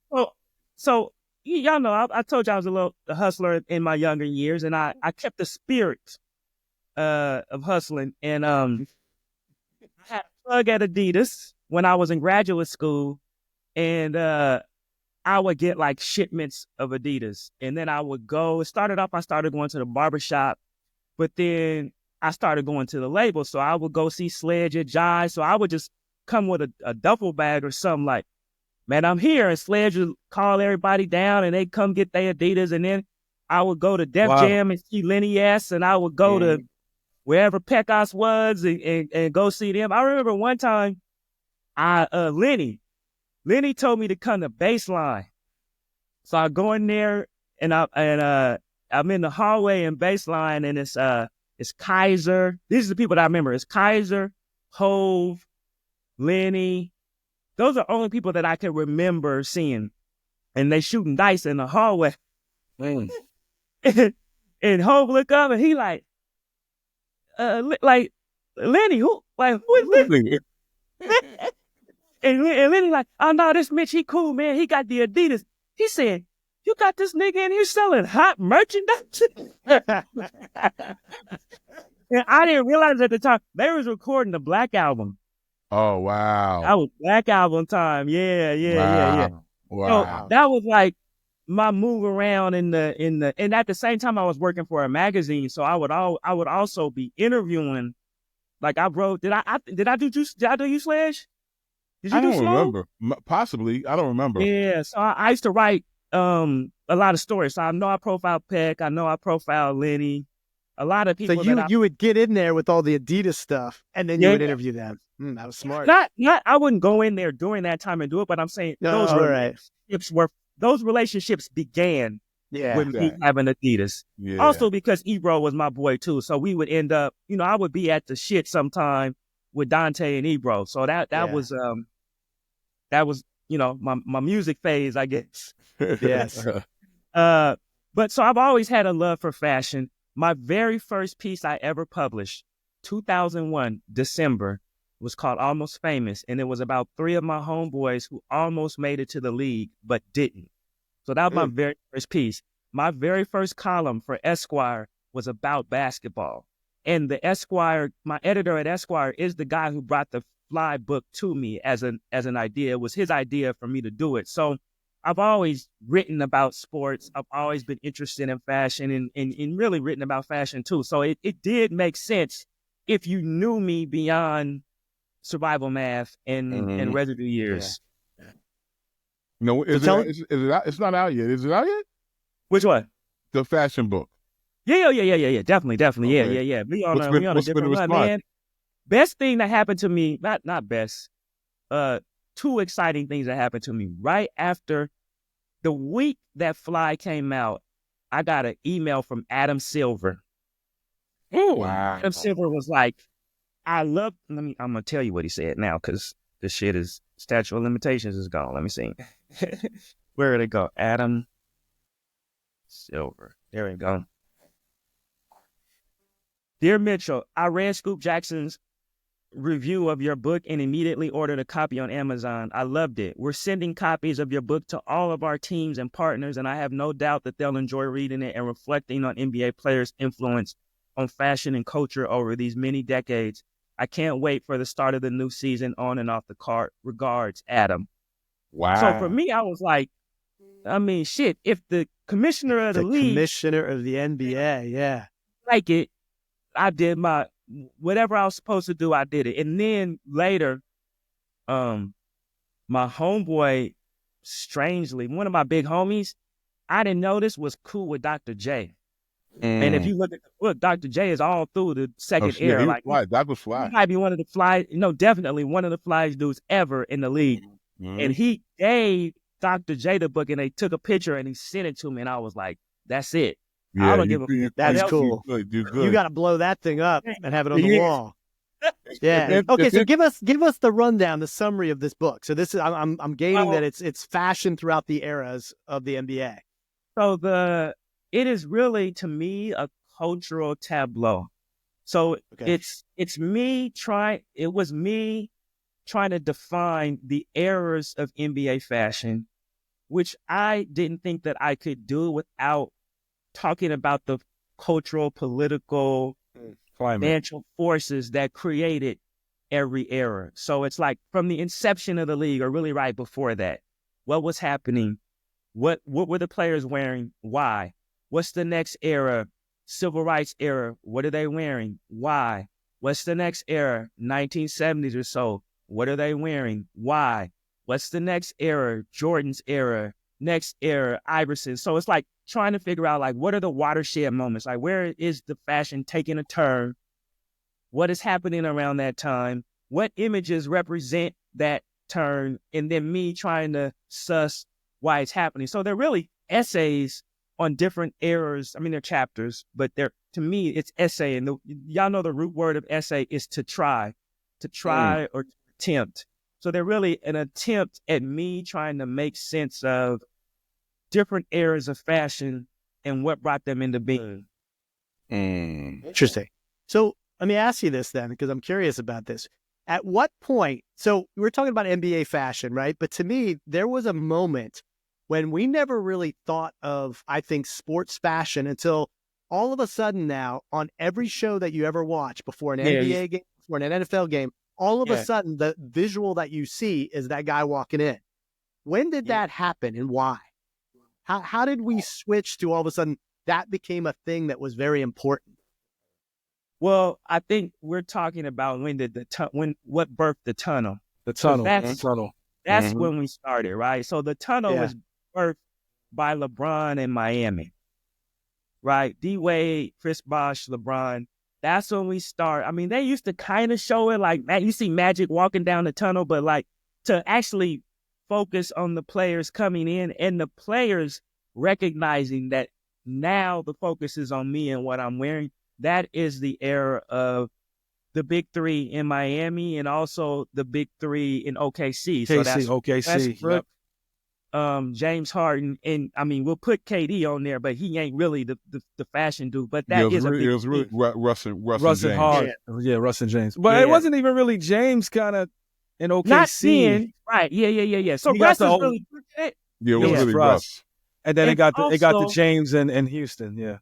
y'all know I told you I was a hustler in my younger years, and I kept the spirit of hustling, and I had a plug at Adidas when I was in graduate school, and I would get like shipments of Adidas, and then I would go. It started off, I started going to the barbershop, but then I started going to the label, so I would go see Sledge at Jai, so I would just come with a duffel bag or something like, man, I'm here. And Sledge would call everybody down and they come get their Adidas. And then I would go to Def Wow. Jam and see Lenny S. And I would go to wherever Pecos was and go see them. I remember one time Lenny told me to come to Baseline. So I go in there and I'm in the hallway in Baseline, and it's Kaiser. These are the people that I remember. It's Kaiser, Hove, Lenny. Those are only people that I can remember seeing. And they shooting dice in the hallway. And Hove look up and he like Lenny, who is Lenny? and Lenny like, oh no, this Mitch, he cool, man. He got the Adidas. He said, you got this nigga in here selling hot merchandise? And I didn't realize at the time they was recording the Black Album. Oh wow. That was Black Album time. Yeah. Wow. So that was like my move around in the and at the same time I was working for a magazine, so I would also be interviewing. Like I wrote, did I do you Sledge? Did you I do don't Slow? remember. Possibly. I don't remember. Yeah, so I used to write a lot of stories. So I know I profiled Peck, I know I profiled Lenny, a lot of So people. you would get in there with all the Adidas stuff, and then you would interview them. That was smart. Not I wouldn't go in there during that time and do it, but I'm saying No, those all right. relationships began Yeah. with me having Adidas. Yeah. Also because Ebro was my boy too. So we would end up, I would be at the shit sometime with Dante and Ebro. So that was my music phase, I guess. Yes. But so I've always had a love for fashion. My very first piece I ever published, 2001, December, was called Almost Famous. And it was about 3 of my homeboys who almost made it to the league, but didn't. So that was my very first piece. My very first column for Esquire was about basketball. And the Esquire, my editor at Esquire is the guy who brought the Fly book to me as an idea. It was his idea for me to do it. So I've always written about sports. I've always been interested in fashion and really written about fashion too. So it did make sense if you knew me beyond Survival Math and Residue Years. Yeah. No, is it out? It's not out yet. Is it out yet? Which one? The fashion book. Yeah. Definitely. Okay. Yeah. We on a different run, man. Best thing that happened to me, not best, 2 exciting things that happened to me. Right after the week that Fly came out, I got an email from Adam Silver. Oh, wow. Adam Silver was like, I'm going to tell you what he said now, because the shit is, statute of limitations is gone. Let me see. Where did it go? Adam Silver. There we go. Dear Mitchell, I read Scoop Jackson's review of your book and immediately ordered a copy on Amazon. I loved it. We're sending copies of your book to all of our teams and partners, and I have no doubt that they'll enjoy reading it and reflecting on NBA players' influence on fashion and culture over these many decades. I can't wait for the start of the new season on and off the court. Regards, Adam. Wow. So for me, I was like, I mean, shit, if the commissioner of the league, commissioner of the NBA, yeah, like it, I did whatever I was supposed to do, I did it. And then later, my homeboy, strangely, one of my big homies, I didn't know this, was cool with Dr. J. And if you look at the book, Dr. J is all through the second era. Like, that was fly. He might be one of the fly, definitely one of the flyest dudes ever in the league. Mm-hmm. And he gave Dr. J the book, and they took a picture and he sent it to me, and I was like, "That's it. Yeah, I don't give a fuck. That's cool. You You got to blow that thing up and have it on the wall." Yeah. Okay. So give us the rundown, the summary of this book. So this is I'm gaining that it's fashion throughout the eras of the NBA. So it is really, to me, a cultural tableau. So it's me trying to define the eras of NBA fashion, which I didn't think that I could do without talking about the cultural, political, financial forces that created every era. So it's like from the inception of the league, or really right before that, what was happening? What were the players wearing? Why? What's the next era? Civil rights era. What are they wearing? Why? What's the next era? 1970s or so. What are they wearing? Why? What's the next era? Jordan's era. Next era, Iverson. So it's like trying to figure out, like, what are the watershed moments? Like, where is the fashion taking a turn? What is happening around that time? What images represent that turn? And then me trying to suss why it's happening. So they're really essays on different eras. I mean, they're chapters, but to me, it's essay. And y'all know the root word of essay is to try or to attempt. So they're really an attempt at me trying to make sense of different eras of fashion and what brought them into being. Interesting. So let me ask you this then, because I'm curious about this. At what point, so we were talking about NBA fashion, right? But to me, there was a moment when we never really thought of, I think, sports fashion until all of a sudden now, on every show that you ever watch, before an NBA game, before an NFL game, all of a sudden the visual that you see is that guy walking in. When did that happen and why? How did we switch to all of a sudden that became a thing that was very important? Well, I think we're talking about what birthed the tunnel. The tunnel. That's when we started, right? So the tunnel was birthed by LeBron in Miami, right? D-Wade, Chris Bosh, LeBron. That's when we start. I mean, they used to kind of show it like you see Magic walking down the tunnel, but like to actually focus on the players coming in and the players recognizing that now the focus is on me and what I'm wearing. That is the era of the big three in Miami and also the big three in OKC. So that's Westbrook, James Harden, and I mean, we'll put KD on there, but he ain't really the fashion dude. But that is a big it was really Russ and James. Harden. Yeah, Russ and James. But it wasn't even really James kind of in OKC. Not seeing, right. Yeah. So Russ is really good. Yeah, it was really Russ. And then it got the James in Houston, yeah.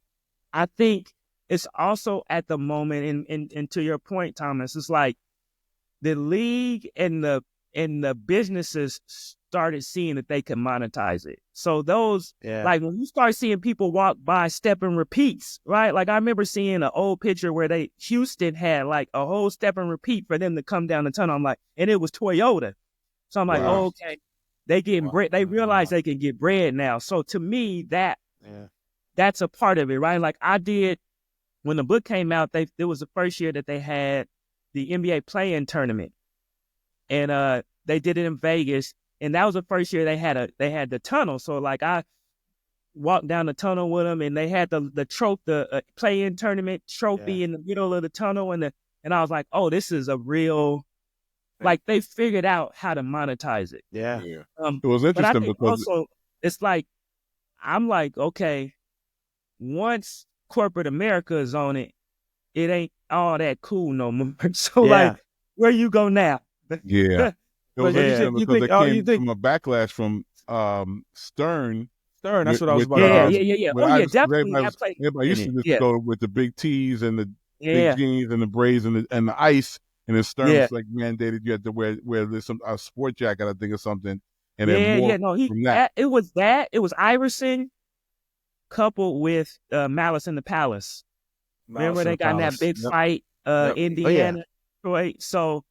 I think it's also at the moment, and to your point, Thomas, it's like the league and the businesses started seeing that they could monetize it. So those, like when you start seeing people walk by, step and repeats, right? Like I remember seeing an old picture where Houston had like a whole step and repeat for them to come down the tunnel. I'm like, and it was Toyota. So I'm like, wow. oh, okay, they getting bread. They realize they can get bread now. So to me, that's a part of it, right? Like I did when the book came out. It was the first year that they had the NBA play-in tournament, and they did it in Vegas. And that was the first year they had the tunnel. So like I walked down the tunnel with them, and they had the trophy, the play-in tournament trophy in the middle of the tunnel, and I was like, oh, this is a real, like they figured out how to monetize it. Yeah. It was interesting, but I think because also it's like I'm like, okay, once corporate America is on it, it ain't all that cool no more. So like, where you go now? Yeah. It was interesting because it came from a backlash from Stern Stern, that's what I was about Yeah, to ask. yeah. But Oh, yeah, just, definitely. That played everybody used to in it. just Yeah, go with the big tees and the big yeah, jeans and the braids and the ice. And then Stern yeah. was like mandated you had to wear this a sport jacket, I think, or something. And then Yeah, more yeah. No, from that. it was that. It was Iverson coupled with Malice in the Palace. Remember they got in that big fight, Indiana, Detroit. So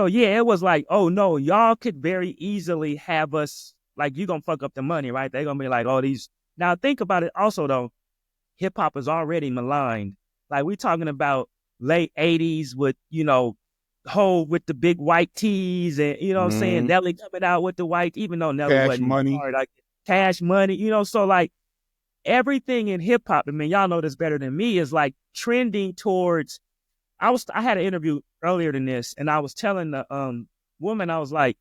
yeah, it was like, oh no, y'all could very easily have us like you gonna fuck up the money, right? They're gonna be like, oh these. Now think about it. Also though, hip hop is already maligned. Like we talking about late '80s with Hov with the big white tees and what I'm saying, Nelly coming out with the white, even though Nelly Cash wasn't Money. hard, like Cash Money, so like everything in hip hop, I mean, y'all know this better than me, is like trending towards. I had an interview earlier than this, and I was telling the woman, I was like,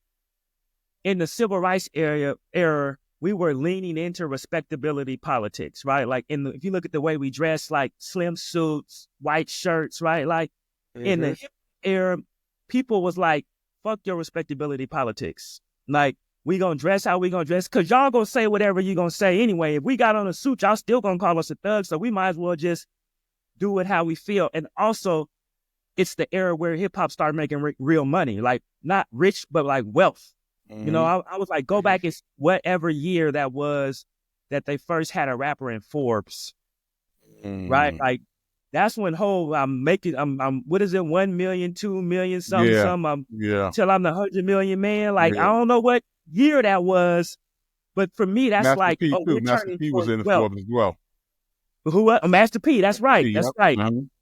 in the civil rights era, we were leaning into respectability politics, right? Like if you look at the way we dress, like slim suits, white shirts, right? Like in the hip era, people was like, fuck your respectability politics. Like, we gonna dress how we gonna dress, because y'all gonna say whatever you gonna say anyway. If we got on a suit, y'all still gonna call us a thug, so we might as well just do it how we feel. And also, it's the era where hip-hop started making real money, like not rich, but like wealth. I was like, go back, it's whatever year that was that they first had a rapper in Forbes, right? Like, that's when I'm what is it, 1 million, 2 million, something, till I'm the 100 million man. Like, I don't know what year that was, but for me, that's Master like, P, too. we're Master turning P was towards in the wealth. Forbes as well. Who? Master P, that's right, that's right.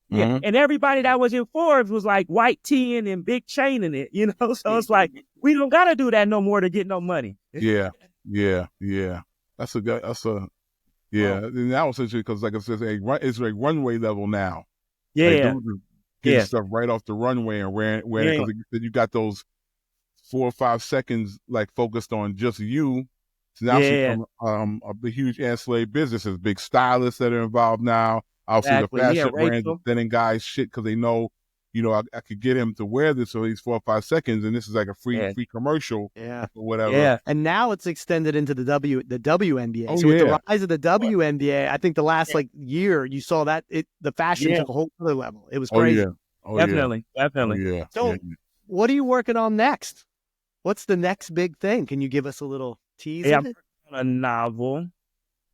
Yeah, Mhm. and everybody that was in Forbes was like white teeing and big chain in it, So it's like, we don't gotta do that no more to get no money. Yeah. That's a good. Yeah. Wow. And that was interesting because, like I said, it's like runway level now. Yeah, like, dudes are getting stuff right off the runway and wearing it because you got those 4 or 5 seconds like focused on just you. So now it's become a huge ancillary business. There's big stylists that are involved now. Obviously, the fashion brands are sending guys shit because they know, I could get him to wear this for these 4 or 5 seconds, and this is like a free commercial or whatever. Yeah, and now it's extended into the WNBA. So with the rise of the WNBA, I think the last year you saw that the fashion took a whole other level. It was crazy. Definitely. So, what are you working on next? What's the next big thing? Can you give us a little tease of it? I'm working on a novel.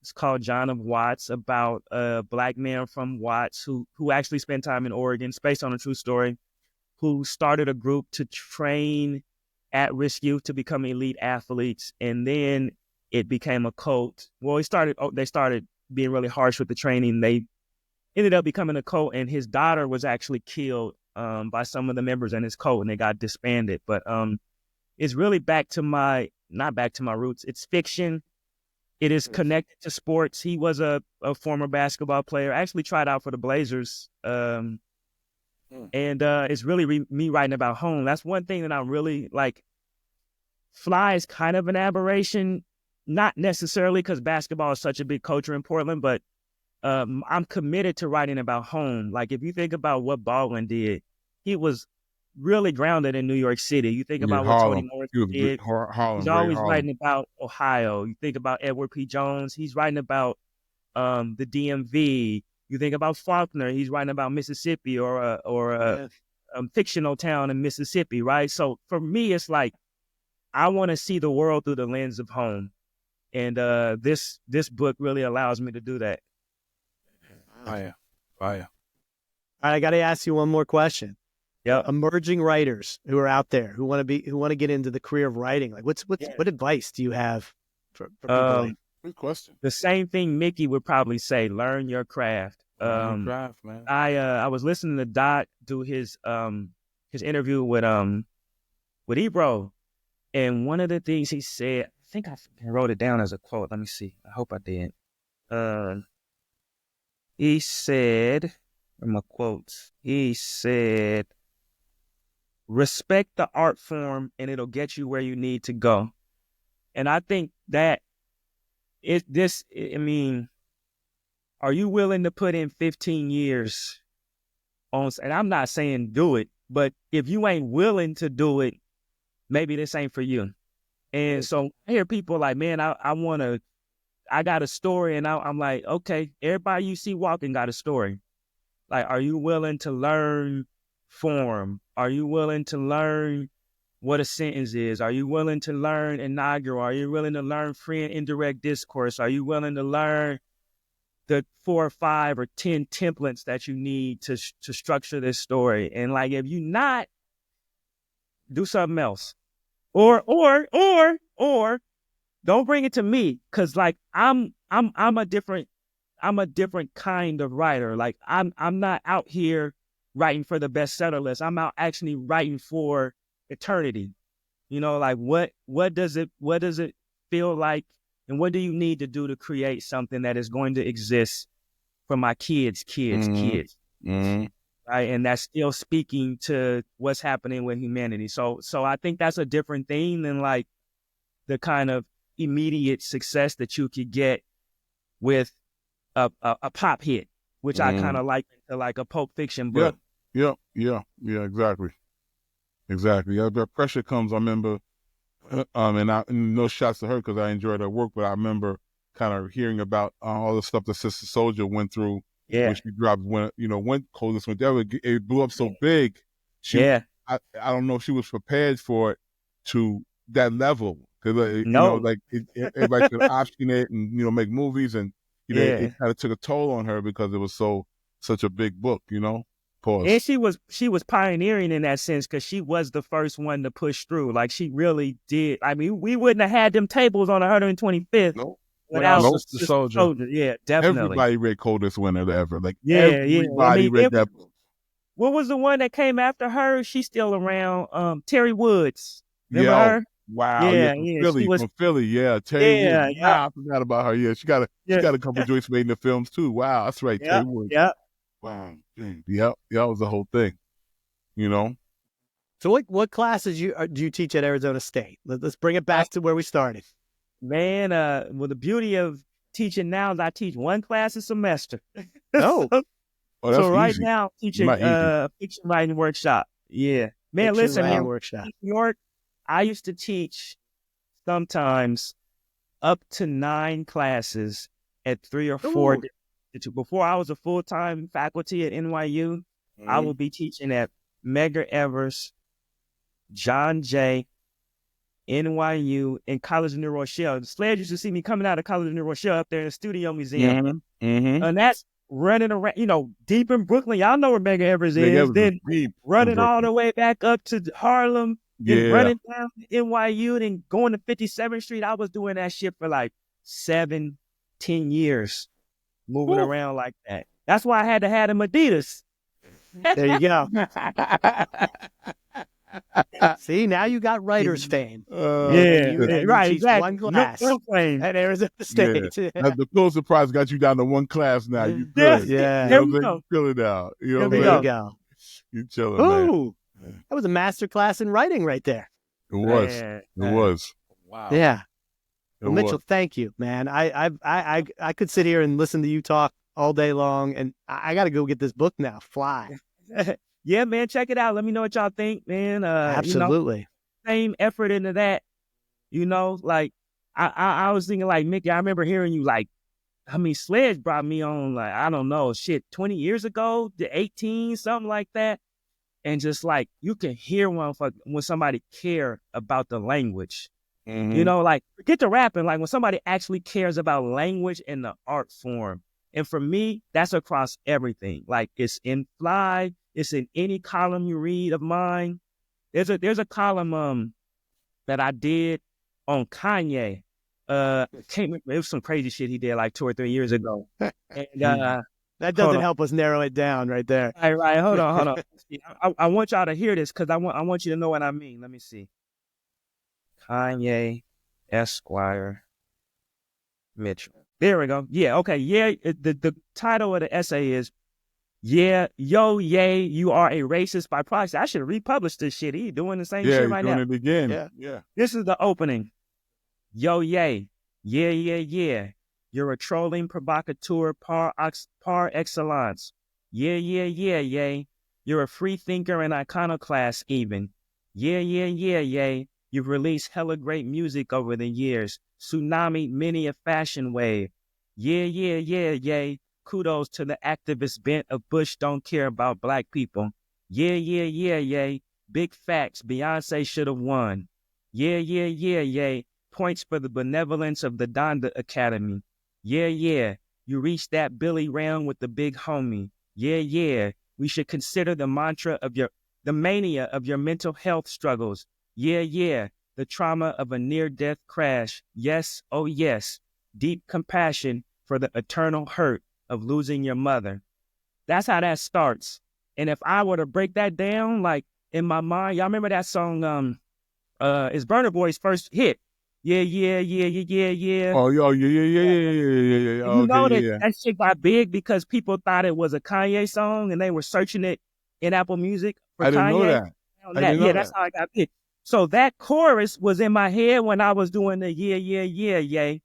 It's called John of Watts, about a black man from Watts who actually spent time in Oregon. It's based on a true story, who started a group to train at-risk youth to become elite athletes. And then it became a cult. Well, they started being really harsh with the training. They ended up becoming a cult, and his daughter was actually killed by some of the members in his cult, and they got disbanded. But it's really not back to my roots. It's fiction. It is connected to sports. He was a former basketball player. I actually tried out for the Blazers. And it's really me writing about home. That's one thing that I'm really like. Fly is kind of an aberration, not necessarily because basketball is such a big culture in Portland, but I'm committed to writing about home. Like, if you think about what Baldwin did, he was really grounded in New York City. You think about what Harlem. Toni Morrison did. He's always writing about Ohio. You think about Edward P. Jones. He's writing about the DMV. You think about Faulkner. He's writing about Mississippi or a fictional town in Mississippi, right? So for me, it's like I want to see the world through the lens of home, and this book really allows me to do that. Fire. All right, I got to ask you one more question. Yeah, emerging writers who are out there who want to get into the career of writing. Like, what advice do you have for people? Good question. The same thing Mickey would probably say: learn your craft. Learn your craft, man. I was listening to Dot do his interview with Ebro, and one of the things he said, I think I wrote it down as a quote. Let me see. I hope I did. He said, in my quotes, he said, respect the art form and it'll get you where you need to go. And I think that are you willing to put in 15 years on, and I'm not saying do it, but if you ain't willing to do it, maybe this ain't for you. And so I hear people like, man, I I got a story, and I'm like, okay, everybody you see walking got a story. Like, are you willing to learn form? Are you willing to learn what a sentence is? Are you willing to learn inaugural? Are you willing to learn free and indirect discourse? Are you willing to learn the 4 or 5 or 10 templates that you need to structure this story? And like, if you not, do something else, or don't bring it to me, because like I'm a different kind of writer. Like I'm not out here writing for the bestseller list. I'm out actually writing for eternity. You know, like what does it feel like, and what do you need to do to create something that is going to exist for my kids, kids. Right, and that's still speaking to what's happening with humanity. So I think that's a different thing than like the kind of immediate success that you could get with a pop hit, which I kind of like a Pulp Fiction book. Yeah, exactly. That pressure comes. I remember, and no shots to her because I enjoyed her work, but I remember kind of hearing about all the stuff that Sister Soldier went through. Yeah. When she dropped, when Coldest went there, it blew up so big. I don't know if she was prepared for it to that level. Because, everybody could option it and, make movies. And, it kind of took a toll on her because it was such a big book, Pause. And she was pioneering in that sense, because she was the first one to push through. Like, she really did. I mean, we wouldn't have had them tables on 125th. No. Without Sister Soldier. Yeah, definitely. Everybody read Coldest Winter ever. Like, everybody read that book. What was the one that came after her? She's still around. Terry Woods. Remember her? Wow. From Philly. Yeah. Terry Woods. Wow, I forgot about her. Yeah. She got a couple joints made in the films too. Wow. That's right. Terry Woods. Yeah. Wow. Dang. Yep. That was the whole thing. So what classes do you teach at Arizona State? Let's bring it back to where we started. Man, well, the beauty of teaching now is I teach one class a semester. Oh. That's so right easy. now, teaching fiction writing workshop. Yeah. Man, listen, man, workshop. In New York, I used to teach sometimes up to 9 classes at 3 or 4. Before I was a full-time faculty at NYU, I would be teaching at Medgar Evers, John Jay, NYU, and College of New Rochelle. The Sledge used to see me coming out of College of New Rochelle up there in the Studio Museum. And that's running around, deep in Brooklyn. Y'all know where Medgar Evers is. Then running all the way back up to Harlem, then running down to NYU, then going to 57th Street. I was doing that shit for like 7-10 years, moving around like that. That's why I had to have them Adidas. There you go. See, now you got writer's fame. Right, exactly. One class at Arizona State. The Pulitzer Prize got you down to one class now. You good. Yeah. There we go. Fill it out. There you go. You chilling, man. That was a master class in writing right there. It was. It was. Wow. Yeah. Well, Mitchell, thank you, man. I could sit here and listen to you talk all day long, and I got to go get this book now. Fly. Yeah, man, check it out. Let me know what y'all think, man. Absolutely. Same effort into that. Like I was thinking, like, Mickey, I remember hearing you, like, Sledge brought me on, like, I don't know, 20 years ago, to 18, something like that. And just like, you can hear when somebody care about the language. Like, forget the rapping, like when somebody actually cares about language and the art form. And for me, that's across everything. Like, it's in Fly, it's in any column you read of mine. There's a column that I did on Kanye. It was some crazy shit he did like 2 or 3 years ago. And that doesn't help us narrow it down right there. Right. Hold on. I want y'all to hear this because I want you to know what I mean. Let me see. Kanye Esquire Mitchell. There we go. Yeah, okay. Yeah, the title of the essay is, you are a racist by proxy. I should have republished this shit. He doing the same shit right now. Yeah, doing it again. Yeah. This is the opening. Yeah. You're a trolling provocateur par excellence. Yeah. You're a free thinker and iconoclast even. Yeah. You've released hella great music over the years. tsunami, many a fashion wave. Yeah, yeah, yeah, yay. Kudos to the activist bent of Bush don't care about black people. Yeah, yeah, yeah, yay. Big facts, Beyonce should have won. Yeah, yeah, yeah, yay. Points for the benevolence of the Donda Academy. Yeah, yeah. You reached that Billy round with the big homie. Yeah, yeah. We should consider the mania of your mental health struggles. Yeah, yeah. The trauma of a near-death crash. Yes, oh yes. Deep compassion for the eternal hurt of losing your mother. That's how that starts. And if I were to break that down, like in my mind, y'all remember that song, it's Burna Boy's first hit. Yeah, yeah, yeah, yeah, yeah, yeah. Oh, yeah, yeah, yeah, yeah, yeah, yeah, yeah. You Okay, know yeah. that shit got big because people thought it was a Kanye song and they were searching it in Apple Music for I didn't Kanye. know that. I didn't know That's that. how I got picked. So that chorus was in my head when I was doing the yeah, yeah, yeah, yay.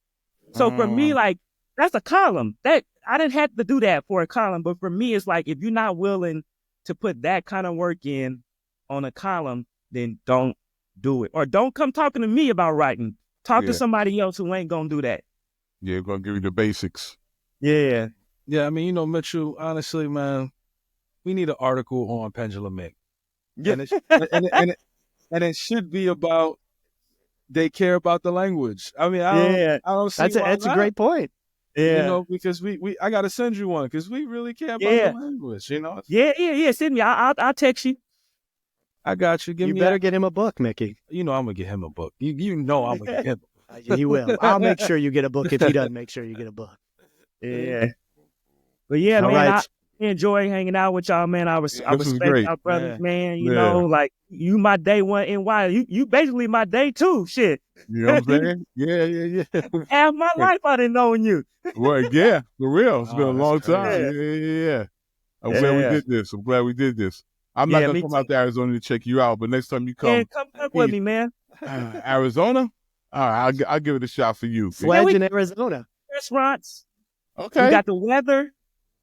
So for me, like, that's a column. That I didn't have to do that for a column, but for me, it's like if you're not willing to put that kind of work in on a column, then don't do it. Or don't come talking to me about writing. Talk to somebody else who ain't gonna do that. Yeah, gonna give you the basics. Yeah. Yeah, I mean, Mitchell, honestly, man, we need an article on Pendulum Inc. Yeah. And it should be about they care about the language. I mean, I don't see That's a great point. Yeah, because I gotta send you one because we really care about the language. Yeah. Send me. I'll text you. I got you. You better get him a book, Mickey. I'm gonna get him a book. You know I'm gonna get him. He will. I'll make sure you get a book if he doesn't make sure you get a book. Yeah. But yeah, all man, right. I enjoy hanging out with y'all, man. I respect y'all brothers, man. You Yeah. know, like you my day one NY. You basically my day two. Shit. You know what I'm saying? Yeah. Half my life I didn't know you. Well, yeah, for real. It's been a that's long crazy. time. Yeah. I'm glad we did this. I'm not gonna come out to Arizona to check you out, but next time you come, Yeah, come with me, man. Arizona. All right, I'll give it a shot for you. Sledge in Arizona. Restaurants. Okay. We got the weather.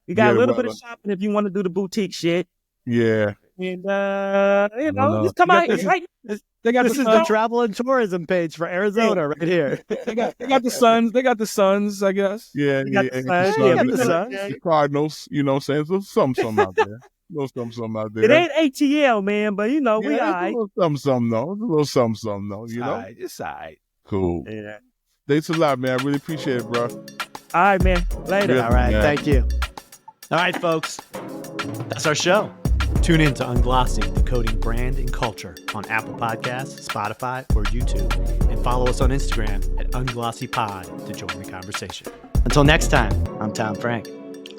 We got Yeah, a little weather. bit of shopping if you want to do the boutique shit. Yeah. And know. just come out. Right? They got This is the travel and tourism page for Arizona right here. they got the Suns. They got the Suns, I guess. Yeah. We got the and Suns. Yeah, you got the the Suns. the Cardinals. You know what I'm saying? So some out there. Some out there. It ain't ATL, man, but we all it's right. a little something though. It's a little something though. You know. It's all right. Cool. Yeah. Thanks a lot, man. I really appreciate it, bro. All right, man. Later. Yeah. All right. Yeah. Thank you. All right, folks. That's our show. Tune in to Unglossy, Decoding Brand and Culture on Apple Podcasts, Spotify, or YouTube. And follow us on Instagram at UngLossyPod to join the conversation. Until next time, I'm Tom Frank.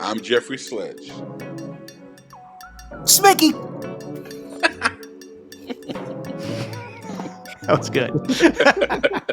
I'm Jeffrey Sledge. Smicky! That was good.